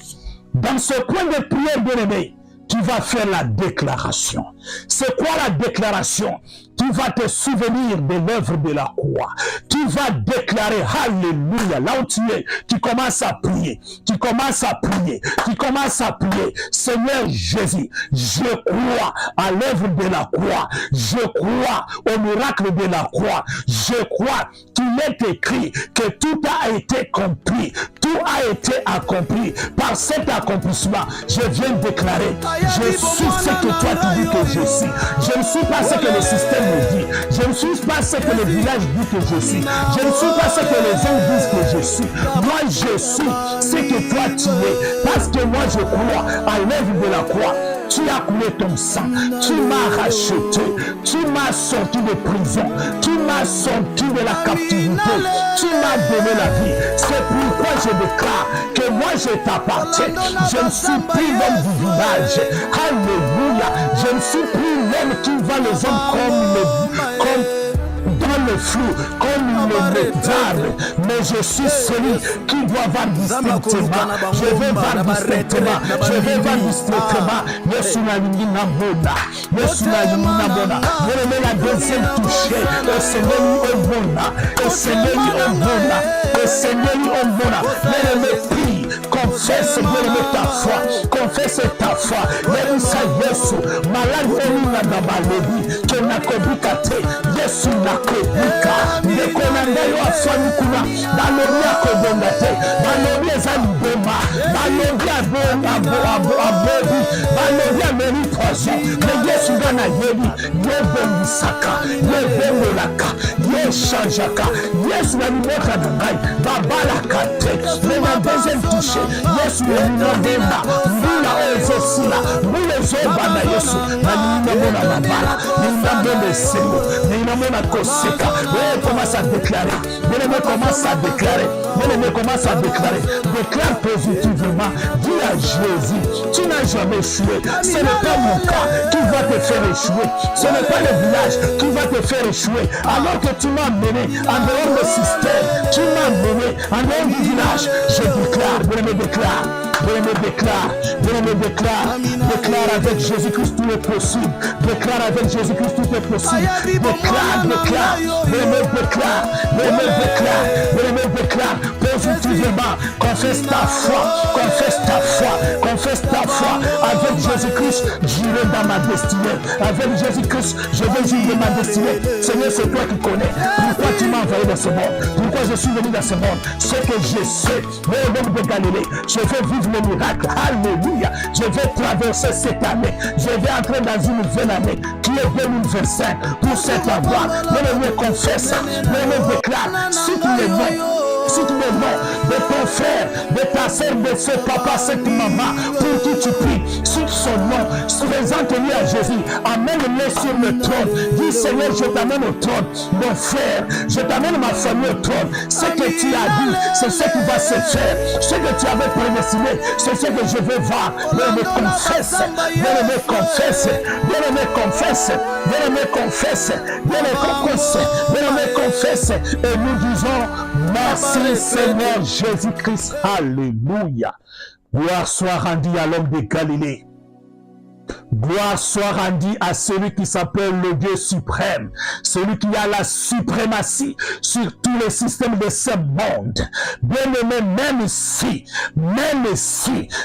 Dans ce point de prière, bien-aimé, tu vas faire la déclaration. C'est quoi la déclaration? Tu vas te souvenir de l'œuvre de la croix. Tu vas déclarer déclarer, alléluia, là où tu es, tu commences à prier, tu commences à prier, tu commences à prier. Seigneur Jésus, je crois à l'œuvre de la croix, je crois au miracle de la croix, je crois qu'il est écrit que tout a été compris, tout a été accompli. Par cet accomplissement, je viens déclarer, je suis ce que toi tu dis que je suis. Je ne suis pas ce que le système me dit. Je ne suis pas ce que le village dit que je suis. Je ne suis pas ce que les gens disent que je suis. Moi, je suis ce que toi tu es. Parce que moi, je crois à l'œuvre de la croix. Tu as coulé ton sang, tu m'as racheté, tu m'as sorti de prison, tu m'as sorti de la captivité, tu m'as donné la vie. C'est pourquoi je déclare que moi je t'appartiens. Je ne suis plus l'homme du village. Alléluia. Je ne suis plus l'homme qui voit les hommes comme dans le flou, comme le métal, mais je suis celui qui doit voir distinctement. Je vais voir distinctement. Je vais voir distinctement. Yesu na lingina mona. Yesu na lingina mona. Vous la deuxième touchée. Le Seigneur au mona. Le Seigneur au mona. Le Seigneur au mona. Mais prie, confesse ta foi. Confesse ta foi. Yesu Yesu. Malade olina na balebi. Que na kobukate. Yesu na kobika. Nekonanda yo afani kuna. Balobi akobonga te. Balobi ezali boma. Balobi abobi. Balobi ameri poison. Mais Yesu gana yebi. Yebongisaka. Yebongolaka. Yeshanjaka. Yesu na limeka na ngai. Babalaka te. Mais na deuxième touche. Yesu ya minobema. Mbula ezosila. Mbula ezoba na Yesu. Na minobona babala. Minobona esengo. Minobona koseka. Ouais, commence à déclarer. Bien-aimé, commence à déclarer. Bien-aimé, commence à déclarer. Déclare positivement. Dis à Jésus, tu n'as jamais échoué. Ce n'est pas mon cas qui va te faire échouer. Ce n'est pas le village qui va te faire échouer. Alors que tu m'as mené en dehors du système, tu m'as mené en dehors du village. Je déclare, bien-aimé, déclare. Bien-aimé, déclare. Bien-aimé, déclare. Déclare avec Jésus-Christ tout est possible. Déclare avec Jésus-Christ tout est possible. Déclare, déclare. Bien-aimé, déclare. Bien-aimé, déclare. Bien-aimé, déclare. Positivement. Confesse ta foi. Confesse ta foi. Confesse ta foi. Avec Jésus-Christ, j'irai dans ma destinée. Avec Jésus-Christ, je vais vivre ma destinée. Seigneur, c'est toi qui connais. Pourquoi tu m'as envoyé dans ce monde? Pourquoi je suis venu dans ce monde? Ce que je sais, le homme de Galilée, je vais vivre le miracle. Alléluia. Je vais traverser cette année. Je vais entrer dans une nouvelle année qui est 2025 pour cette avoir. Je me confesse. Je me déclare. Si tu es bon, si tu es bon de ton frère, de ta sœur, de ce papa, cette maman, pour qui tu pries, sur son nom, présente-lui à Jésus, amène-le sur le trône. Dis Seigneur, je t'amène au trône, mon frère, je t'amène ma famille au trône. Ce que tu as dit, c'est ce qui va se faire. Ce que tu avais prédestiné, c'est ce que je vais voir. Bien-aimé, confesse, bien-aimé, confesse, bien-aimé, confesse, bien-aimé, confesse, bien-aimé, confesse, bien-aimé, confesse, et nous disons merci Seigneur Jésus-Christ. Alléluia. Gloire soit rendue à l'homme de Galilée. Gloire soit rendue à celui qui s'appelle le Dieu suprême, celui qui a la suprématie sur tous les systèmes de ce monde. Bien-aimé, même si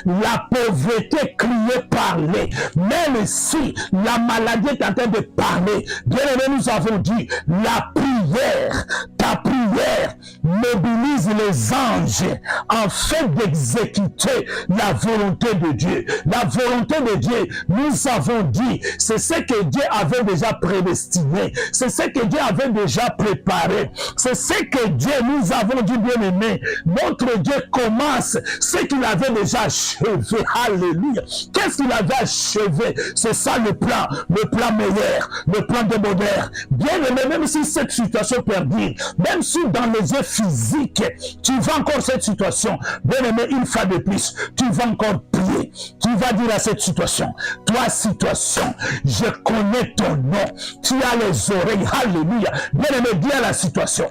la pauvreté criait parler, même si la maladie est en train de parler, bien-aimé, nous avons dit, la prière, ta prière mobilise les anges afin d'exécuter la volonté de Dieu. La volonté de Dieu, nous avons dit, c'est ce que Dieu avait déjà prédestiné, c'est ce que Dieu avait déjà préparé, c'est ce que Dieu, nous avons dit, bien aimé, notre Dieu commence ce qu'il avait déjà achevé. Alléluia. Qu'est-ce qu'il avait achevé? C'est ça le plan meilleur, le plan de bonheur. Bien aimé, même si cette situation perdure, même si dans les yeux physiques, tu vois encore cette situation, bien aimé, une fois de plus, tu vas encore prier, tu vas dire à cette situation, toi situation, je connais ton nom, tu as les oreilles, alléluia. Bien aimé, dis à la situation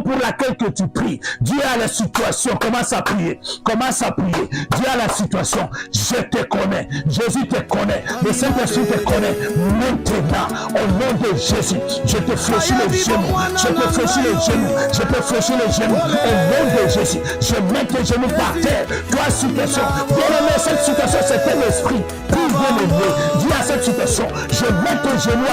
pour laquelle que tu pries, dis à la situation, commence à prier, dis à la situation, je te connais, Jésus te connaît, le Saint-Esprit te connaît. Maintenant, au nom de Jésus, je te fléchis les genoux, je te fléchis les genoux, je te fléchir les genoux. Au nom de Jésus, je mets tes genoux par terre. Toi, situation, bien-aimé, cette situation, c'est tel esprit. Plus bien-aimé, dis à cette situation, je mets tes genoux,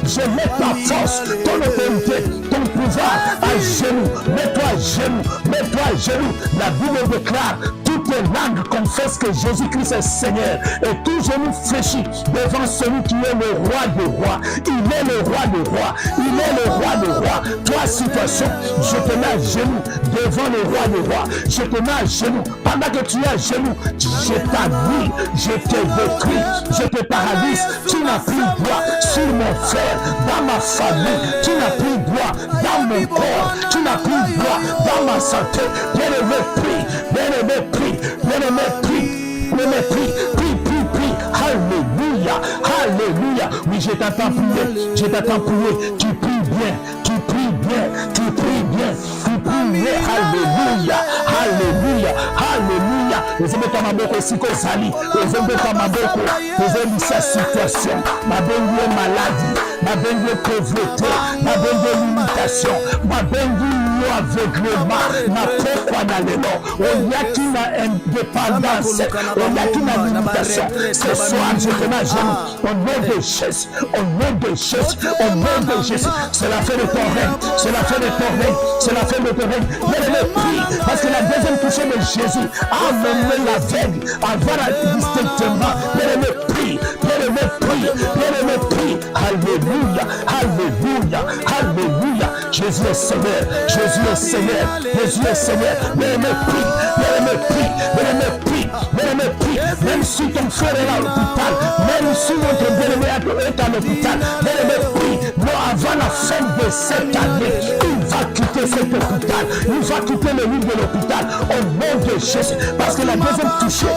je mets ta force, ton autorité, ton pouvoir à genoux. Mets-toi à genoux, mets-toi à genoux. La Bible déclare, toutes les langues confessent que Jésus-Christ est Seigneur. Et tout genou fléchit devant celui qui est le roi des rois. Il est le roi des rois. Il est le roi des rois. Toi, situation, je te mets à genoux devant le roi des rois. Je te mets à genoux. Pendant que tu es à genoux, je t'annule, je te détruis, je te paralyse. Tu n'as plus droit sur mon frère, dans ma famille. Tu n'as plus droit dans mon corps. Tu n'as plus droit dans ma santé. Bien-aimé, prie. Bien-aimé, prie. Bien-aimé, prie. Bien-aimé, prie. Prie, prie, prie. Alléluia. Alléluia. Oui, je t'attends prier. Je t'attends prier. Tu pries bien. Tu pries bien. Tu pries bien. Tu pries bien. Alléluia. Alléluia. Alléluia. Les hommes comme Maboko Siko Sali. Les hommes comme Maboko. Les hommes de sa situation. Ma bengue maladie. Ma bengue pauvreté. Ma bengue limitation. Ma bengue aveuglement. Ma pourquoi dans les noms. On y a qui n'a indépendance. On y a qui n'a limitation. Ce soir, je te mets à genoux. Au nom de Jésus. Au nom de Jésus. Au nom de Jésus. C'est la fin de ton règne. C'est la fin de ton règne. C'est la fin de ton règne. Bien-aimé, prie. Parce que la deuxième touchée de Jésus a amené l'aveugle à voir distinctement. Bien-aimé, prie. Bien-aimé, prie. Bien-aimé, prie. Alléluia. Alléluia. Alléluia. Jésus est Seigneur. Jésus est Seigneur. Jésus est Seigneur. Bien-aimé, prie. Bien-aimé, prie. Bien-aimé, prie. Bien-aimé, prie. Même si ton frère est à l'hôpital, même si notre bien-aimé est à l'hôpital, bien-aimé, prie. Non, avant la fin de cette année, il va quitter cet hôpital. Il va quitter le lit de l'hôpital au nom de Jésus. Parce que la deuxième touchée,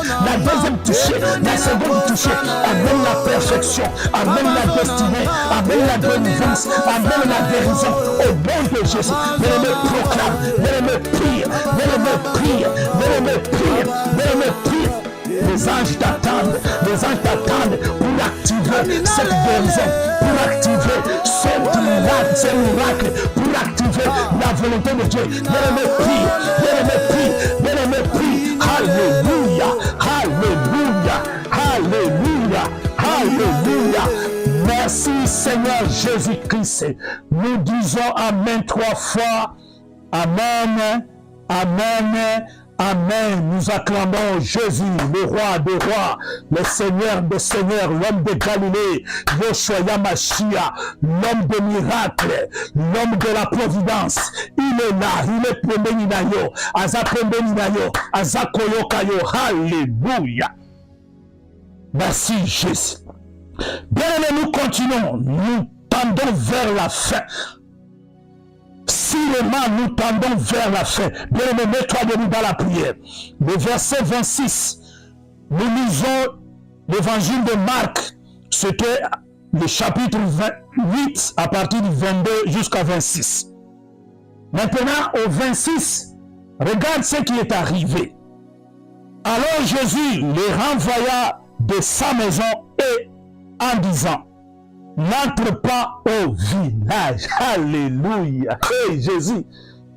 la seconde touchée amène la perfection, amène la destinée, amène la délivrance, amène la guérison au nom de Jésus. Bien-aimé, proclame, bien-aimé, prie, bien-aimé, prie, bien-aimé, prie, bien-aimé, prie. Les anges t'attendent pour activer cette guérison, pour activer ce miracle, pour activer la volonté de Dieu. Bien-aimé, prie, bien-aimé, prie, bien-aimé, prie. Alléluia, alléluia, alléluia, alléluia. Merci Seigneur Jésus-Christ. Nous disons Amen 3 fois. Amen, Amen. Amen. Nous acclamons Jésus, le roi des rois, le Seigneur des seigneurs, l'homme de Galilée, Yoshua Yamashia, l'homme des miracles, l'homme de la providence. Il est là, il est Pembeninayo, Aza Pembeninayo, Aza Koyokayo. Alléluia. Merci Jésus. Bien aimé, nous continuons, nous tendons vers la fin. Seulement nous tendons vers la fin. Bien-aimé, mets-toi debout dans la prière. Le verset 26, nous lisons l'évangile de Marc. C'était le chapitre 28 à partir du 22 jusqu'à 26. Maintenant, au 26, regarde ce qui est arrivé. Alors Jésus les renvoya de sa maison et en disant: n'entre pas au village. Alléluia. Hey Jésus.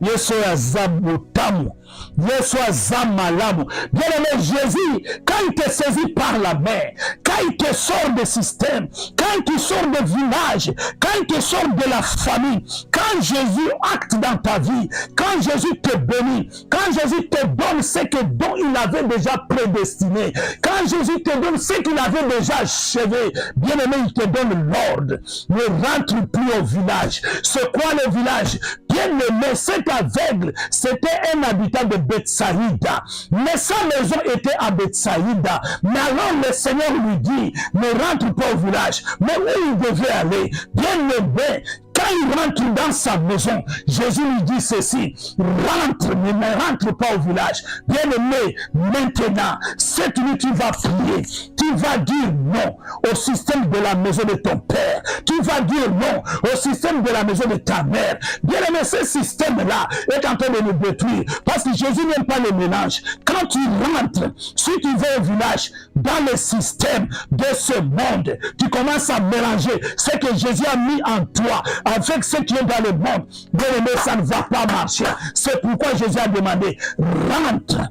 Yesu azamotamu. Yesu azamalamu. Bien-aimé Jésus, quand il te saisit par la main, quand il te sort des systèmes, quand il te sort des villages, quand il te sort de la famille, quand Jésus acte dans ta vie, quand Jésus te bénit, quand Jésus te donne ce que dont il avait déjà prédestiné, quand Jésus te donne ce qu'il avait déjà achevé, bien-aimé, il te donne l'ordre. Ne rentre plus au village. C'est quoi le village? Bien-aimé, cet aveugle, c'était un habitant de Bethsaïda. Mais sa maison était à Bethsaïda. Mais alors le Seigneur lui dit: ne rentre pas au village. Mais où il devait aller? Bien-aimé, quand il rentre dans sa maison, Jésus lui dit ceci: rentre, mais ne rentre pas au village. Bien-aimé, maintenant, cette nuit tu vas prier. Tu vas dire non au système de la maison de ton père. Tu vas dire non au système de la maison de ta mère. Bien-aimé, ce système-là est en train de nous détruire. Parce que Jésus n'aime pas le mélange. Quand tu rentres, si tu vas au village, dans le système de ce monde, tu commences à mélanger ce que Jésus a mis en toi. avec ce qui est dans le monde, bien aimé, ça ne va pas marcher. C'est pourquoi Jésus a demandé, rentre,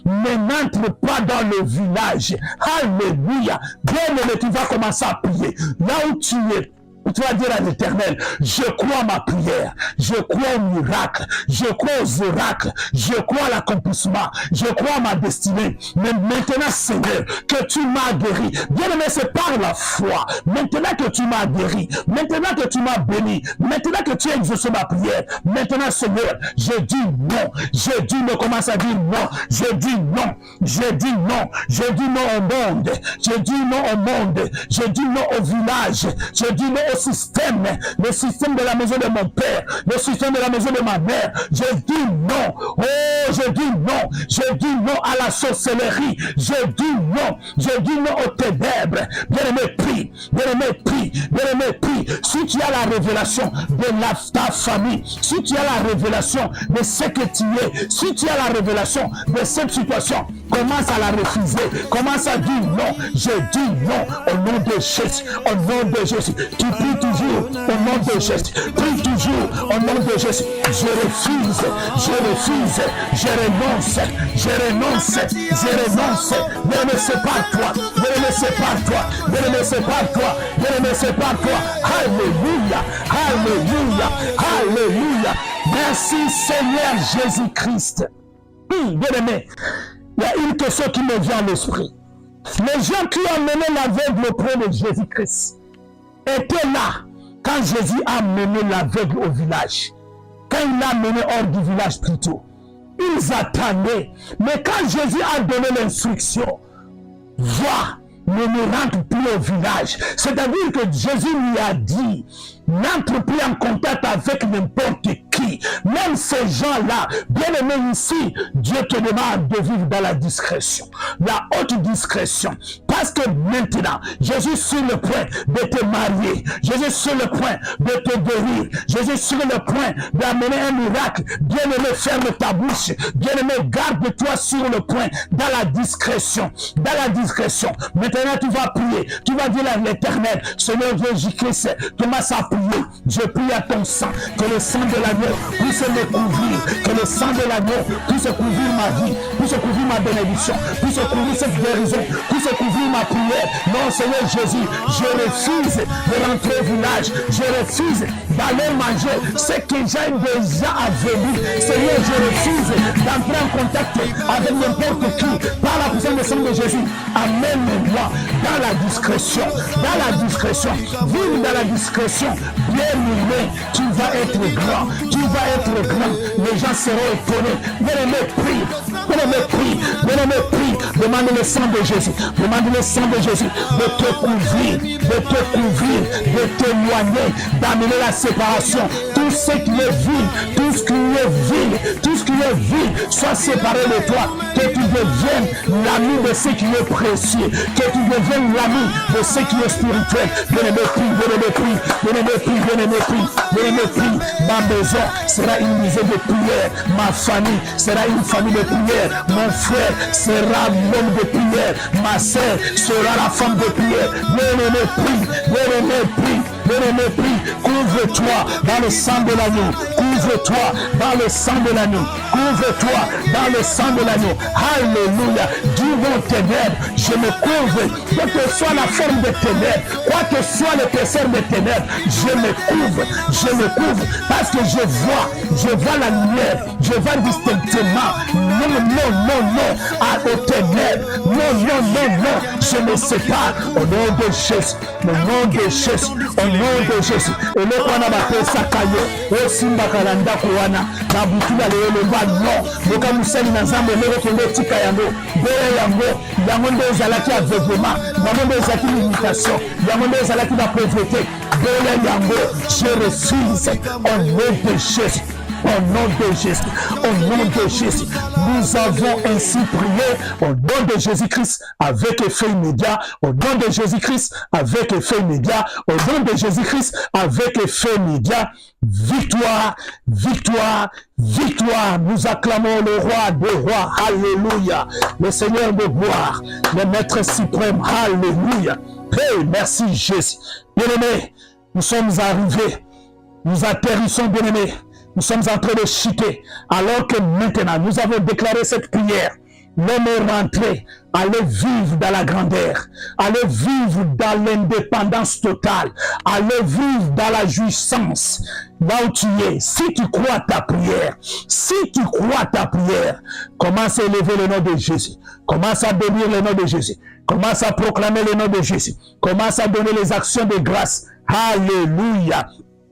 mais n'entre pas dans le village. Alléluia. Bien aimé, tu vas commencer à prier. Là où tu es, tu vas dire à l'Éternel, je crois à ma prière, je crois au miracle, je crois aux oracles, je crois à l'accomplissement, je crois à ma destinée. Mais maintenant, Seigneur, que tu m'as guéri. Bien aimé, c'est par la foi. Maintenant que tu m'as guéri, maintenant que tu m'as béni, maintenant que tu as exaucé ma prière, maintenant, Seigneur, je dis non. Je dis non, commence à dire non. Je dis non. Je dis non. Je dis non au monde. Je dis non au monde. Je dis non au village. Je dis non au système, le système de la maison de mon père, le système de la maison de ma mère. Je dis non. Oh, je dis non. Je dis non à la sorcellerie. Je dis non. Je dis non aux ténèbres. Bien-aimé, prie. Bien-aimé, prie. Bien-aimé, prie. Si tu as la révélation de ta famille, si tu as la révélation de ce que tu es, si tu as la révélation de cette situation, commence à la refuser. Commence à dire non. Je dis non au nom de Jésus. Au nom de Jésus. Tu pries toujours au nom de Jésus. Prie toujours au nom de Jésus. Je refuse. Je refuse. Je renonce. Je renonce. Je renonce. Ne me sépare toi. Ne me sépare toi. Ne me sépare toi. Ne me sépare toi. Alléluia. Alléluia. Alléluia. Merci Seigneur Jésus-Christ. Bien-aimé, il y a une question qui me vient à l'esprit. Les gens qui ont mené l'aveugle auprès de Jésus-Christ étaient là quand Jésus a mené l'aveugle au village. Quand il l'a mené hors du village plutôt. Ils attendaient. Mais quand Jésus a donné l'instruction, va, ne rentre plus au village. C'est-à-dire que Jésus lui a dit, n'entre plus en contact avec n'importe qui. Même ces gens-là, bien aimés ici, Dieu te demande de vivre dans la discrétion. La haute discrétion. Parce que maintenant, Jésus est sur le point de te marier. Jésus est sur le point de te guérir. Jésus est sur le point d'amener un miracle. Bien aimé, ferme ta bouche. Bien aimé, garde-toi sur le point. Dans la discrétion. Dans la discrétion. Maintenant, tu vas prier. Tu vas dire à l'Éternel, Seigneur Jésus-Christ, commence à prier. Je prie à ton sang, que le sang de l'agneau puisse me couvrir, que le sang de l'agneau puisse couvrir ma vie, puisse couvrir ma bénédiction, puisse couvrir cette guérison, puisse couvrir ma prière. Non, Seigneur Jésus, je refuse de rentrer au village, je refuse d'aller manger ce que j'ai déjà avenu. Seigneur, je refuse d'entrer en contact avec n'importe qui par la puissance du sang de Jésus. Amène-moi dans la discrétion, dans la discrétion, vive dans la discrétion. Bien-aimé, tu vas être grand, tu vas être grand, les gens seront étonnés. Bien-aimé, prie, bien-aimé, prie, bien-aimé, prie, demande le sang de Jésus, demande le sang de Jésus de te couvrir, de t'éloigner, d'amener la séparation. Tout ce qui est vil, tout ce qui est vil, tout ce qui est vil, soit séparé de toi, que tu deviennes l'ami de ce qui est précieux, que tu deviennes l'ami de ce qui est spirituel. Bien-aimé, prie, bien-aimé, prie, bien-aimé, prie, bien-aimé, prie, bien-aimé, prie. Ma maison sera une maison de prière, ma famille sera une famille de prière, mon frère sera l'homme de prière, ma sœur sera la femme de prière. Bien-aimé, prie, bien-aimé, prie. Bien-aimé, prie, couvre-toi dans le sang de l'agneau, couvre-toi dans le sang de l'agneau, couvre-toi dans le sang de l'agneau. Alléluia. Du bon ténèbres, je me couvre, quelle que soit la forme de ténèbres, quoi que soit l'épaisseur des ténèbres, je me couvre, parce que je vois la lumière, je vois distinctement. Non, non, non, non, aux ténèbres, non, non, non, non, je me sépare au nom de Jésus, au nom de Jésus, au nom de Jésus. Et le Kwana Bapesa Kayo, au Simba Kalanda Kouana, Nabutula Leoleba, non, le Kamusel Nazambe, le Kende Tika Yango, Bere Yango, Yamonde Zalaki aveuglement, Yamonde Zalaki limitation, Yamonde Zalaki la pauvreté, Bere Yango, je refuse au nom de Jésus. Au nom de Jésus, au nom de Jésus, nous avons ainsi prié au nom de Jésus-Christ avec effet immédiat, au nom de Jésus-Christ avec effet immédiat, au nom de Jésus-Christ avec effet immédiat. Victoire, victoire, victoire. Nous acclamons le roi des rois. Alléluia. Le Seigneur de gloire, le Maître suprême. Alléluia. Hey, merci Jésus. Bien-aimé, nous sommes arrivés, nous atterrissons, bien-aimés, nous sommes en train de chuter, alors que maintenant, nous avons déclaré cette prière. L'homme est rentré, allez vivre dans la grandeur, allez vivre dans l'indépendance totale, allez vivre dans la jouissance, là où tu es. Si tu crois ta prière, commence à élever le nom de Jésus, commence à bénir le nom de Jésus, commence à proclamer le nom de Jésus, commence à donner les actions de grâce. Alléluia.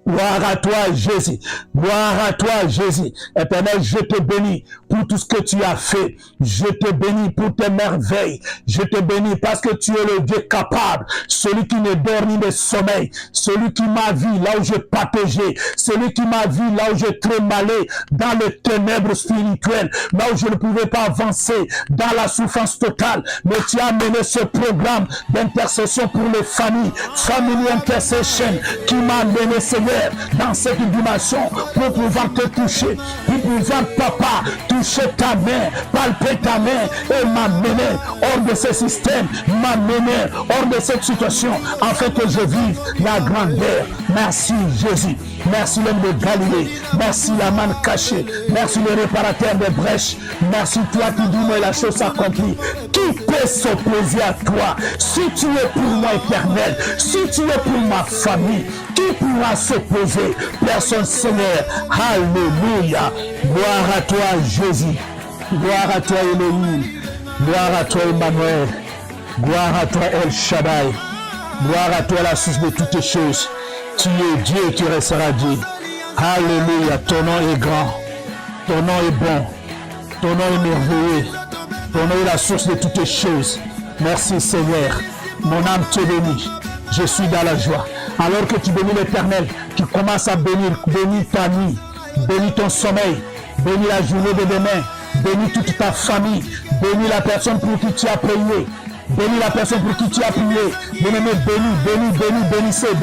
Gloire à toi, Jésus. Gloire à toi, Jésus. Éternel, je te bénis pour tout ce que tu as fait. Je te bénis pour tes merveilles. Je te bénis parce que tu es le Dieu capable. Celui qui ne dort ni ne sommeille. Celui qui m'a vu là où je pataugeais. Celui qui m'a vu là où je trémalais dans les ténèbres spirituelles. Là où je ne pouvais pas avancer dans la souffrance totale. Mais tu as mené ce programme d'intercession pour les familles. Family Intercession qui m'a mené, Seigneur, dans cette dimension pour pouvoir te toucher, pour pouvoir, papa, toucher ta main, palper ta main et m'amener hors de ce système, m'amener hors de cette situation afin que je vive la grandeur. Merci Jésus, merci l'homme de Galilée, merci la main cachée, merci le réparateur des brèches, merci toi qui dis moi la chose accomplie. Qui peut s'opposer à toi? Si tu es pour moi, Éternel, si tu es pour ma famille, qui pourra s'opposer? Personne, Seigneur. Alléluia. Gloire à toi, Jésus. Gloire à toi, Elohim. Gloire à toi, Emmanuel. Gloire à toi, El Shaddai. Gloire à toi, la source de toutes choses. Tu es Dieu et tu resteras Dieu. Alléluia. Ton nom est grand. Ton nom est bon. Ton nom est merveilleux. Ton nom est la source de toutes choses. Merci, Seigneur. Mon âme te bénit. Je suis dans la joie. Alors que tu bénis l'Éternel, tu commences à bénir ta nuit, bénis ton sommeil, bénis la journée de demain, bénis toute ta famille, bénis la personne pour qui tu as prié, bénis la personne pour qui tu as prié. Bien-aimé, bénissez.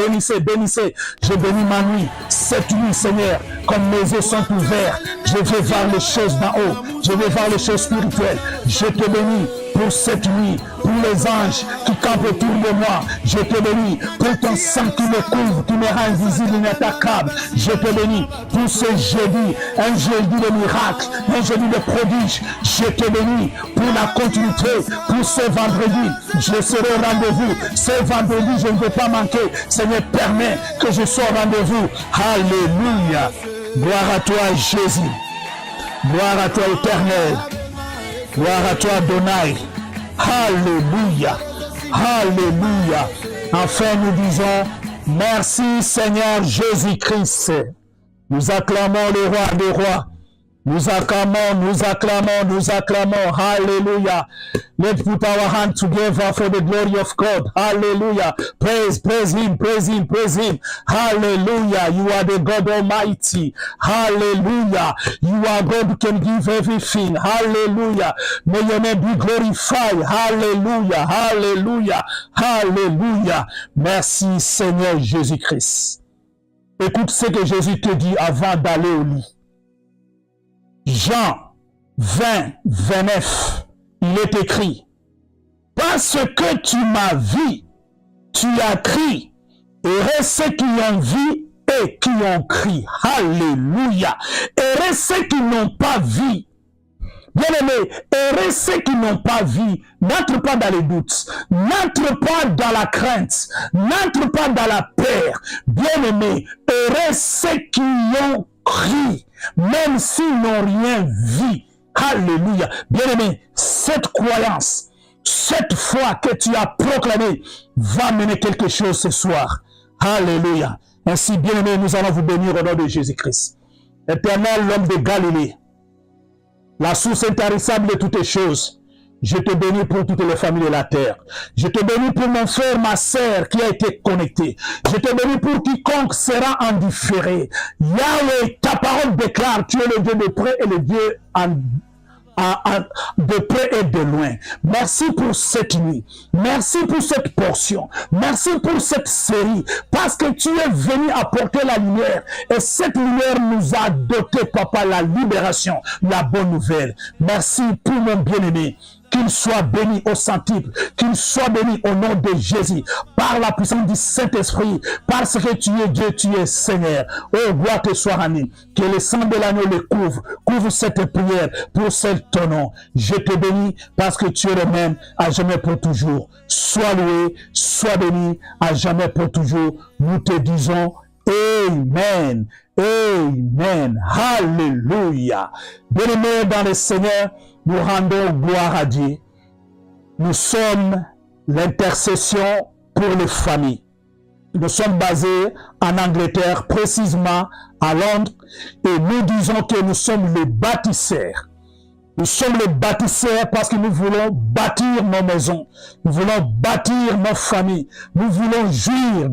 Je bénis ma nuit, cette nuit, Seigneur, comme mes yeux sont ouverts, je vais voir les choses d'en haut, je vais voir les choses spirituelles. Je te bénis pour cette nuit, pour les anges qui campent autour de moi. Je te bénis pour ton sang qui me couvre, qui me rend invisible, inattaquable. Je te bénis pour ce jeudi, un jeudi de miracle, un jeudi de prodige. Je te bénis pour la continuité, pour ce vendredi. Je serai au rendez-vous. Ce vendredi, je ne vais pas manquer. Seigneur, permet que je sois au rendez-vous. Alléluia. Gloire à toi, Jésus. Gloire à toi, Éternel. Gloire à toi, Adonai. Alléluia. Alléluia. Enfin, nous disons, merci Seigneur Jésus-Christ. Nous acclamons le roi des rois. Nous acclamons. Hallelujah. Let's put our hands together for the glory of God. Hallelujah. Praise him. Hallelujah. You are the God Almighty. Hallelujah. You are God who can give everything. Hallelujah. May your name be glorified. Hallelujah. Merci Seigneur Jésus-Christ. Écoute ce que Jésus te dit avant d'aller au lit. Jean 20, 29, il est écrit, parce que tu m'as vu, tu as crié, et ceux qui ont vu et qui ont crié. Alléluia. Et ceux qui n'ont pas vu, bien-aimés, et ceux qui n'ont pas vu, n'entre pas dans les doutes, n'entre pas dans la crainte, n'entre pas dans la peur. Bien-aimés, et ceux qui ont crié, même s'ils n'ont rien vu. Alléluia. Bien-aimé, cette croyance, cette foi que tu as proclamée va mener quelque chose ce soir. Alléluia. Ainsi, bien-aimé, nous allons vous bénir au nom de Jésus-Christ. Éternel, l'homme de Galilée, la source intarissable de toutes choses, je te bénis pour toutes les familles de la terre. Je te bénis pour mon frère, ma sœur qui a été connecté. Je te bénis pour quiconque sera en différé. Yahweh, ta parole déclare, tu es le Dieu de près et le Dieu de près et de loin. Merci pour cette nuit. Merci pour cette portion. Merci pour cette série. Parce que tu es venu apporter la lumière. Et cette lumière nous a doté, papa, la libération, la bonne nouvelle. Merci pour mon bien-aimé. qu'il soit béni au centuple, qu'il soit béni au nom de Jésus, par la puissance du Saint-Esprit, parce que tu es Dieu, tu es Seigneur. Oh, gloire te soit rendue, que le sang de l'agneau le couvre cette prière pour ton nom. Je te bénis parce que tu es le même à jamais pour toujours. Sois loué, sois béni à jamais pour toujours. Nous te disons Amen. Amen. Alléluia. Bien-aimés dans le Seigneur, nous rendons gloire à Dieu. Nous sommes l'intercession pour les familles. Nous sommes basés en Angleterre, précisément à Londres, et nous disons que nous sommes les bâtisseurs. Nous sommes les bâtisseurs parce que nous voulons bâtir nos maisons, nous voulons bâtir nos familles, nous voulons jouir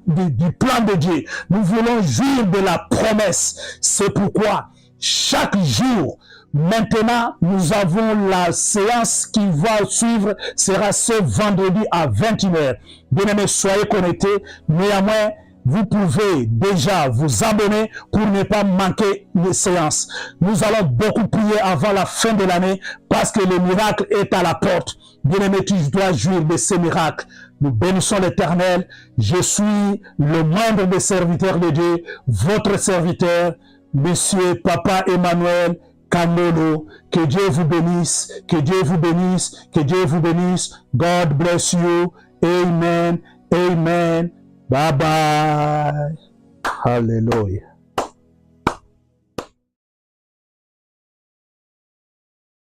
du plan de Dieu, nous voulons jouir de la promesse. C'est pourquoi chaque jour, maintenant, nous avons la séance qui va suivre, sera ce vendredi à 21h. Bien-aimés, soyez connectés. Néanmoins, vous pouvez déjà vous abonner pour ne pas manquer les séances. Nous allons beaucoup prier avant la fin de l'année parce que le miracle est à la porte. Bien-aimé, tu dois jouir de ces miracles. Nous bénissons l'Éternel. Je suis le moindre des serviteurs de Dieu, votre serviteur, Monsieur Papa Emmanuel Kandolo. Que Dieu vous bénisse, que Dieu vous bénisse, que Dieu vous bénisse. God bless you. Amen. Amen. Bye bye. Hallelujah.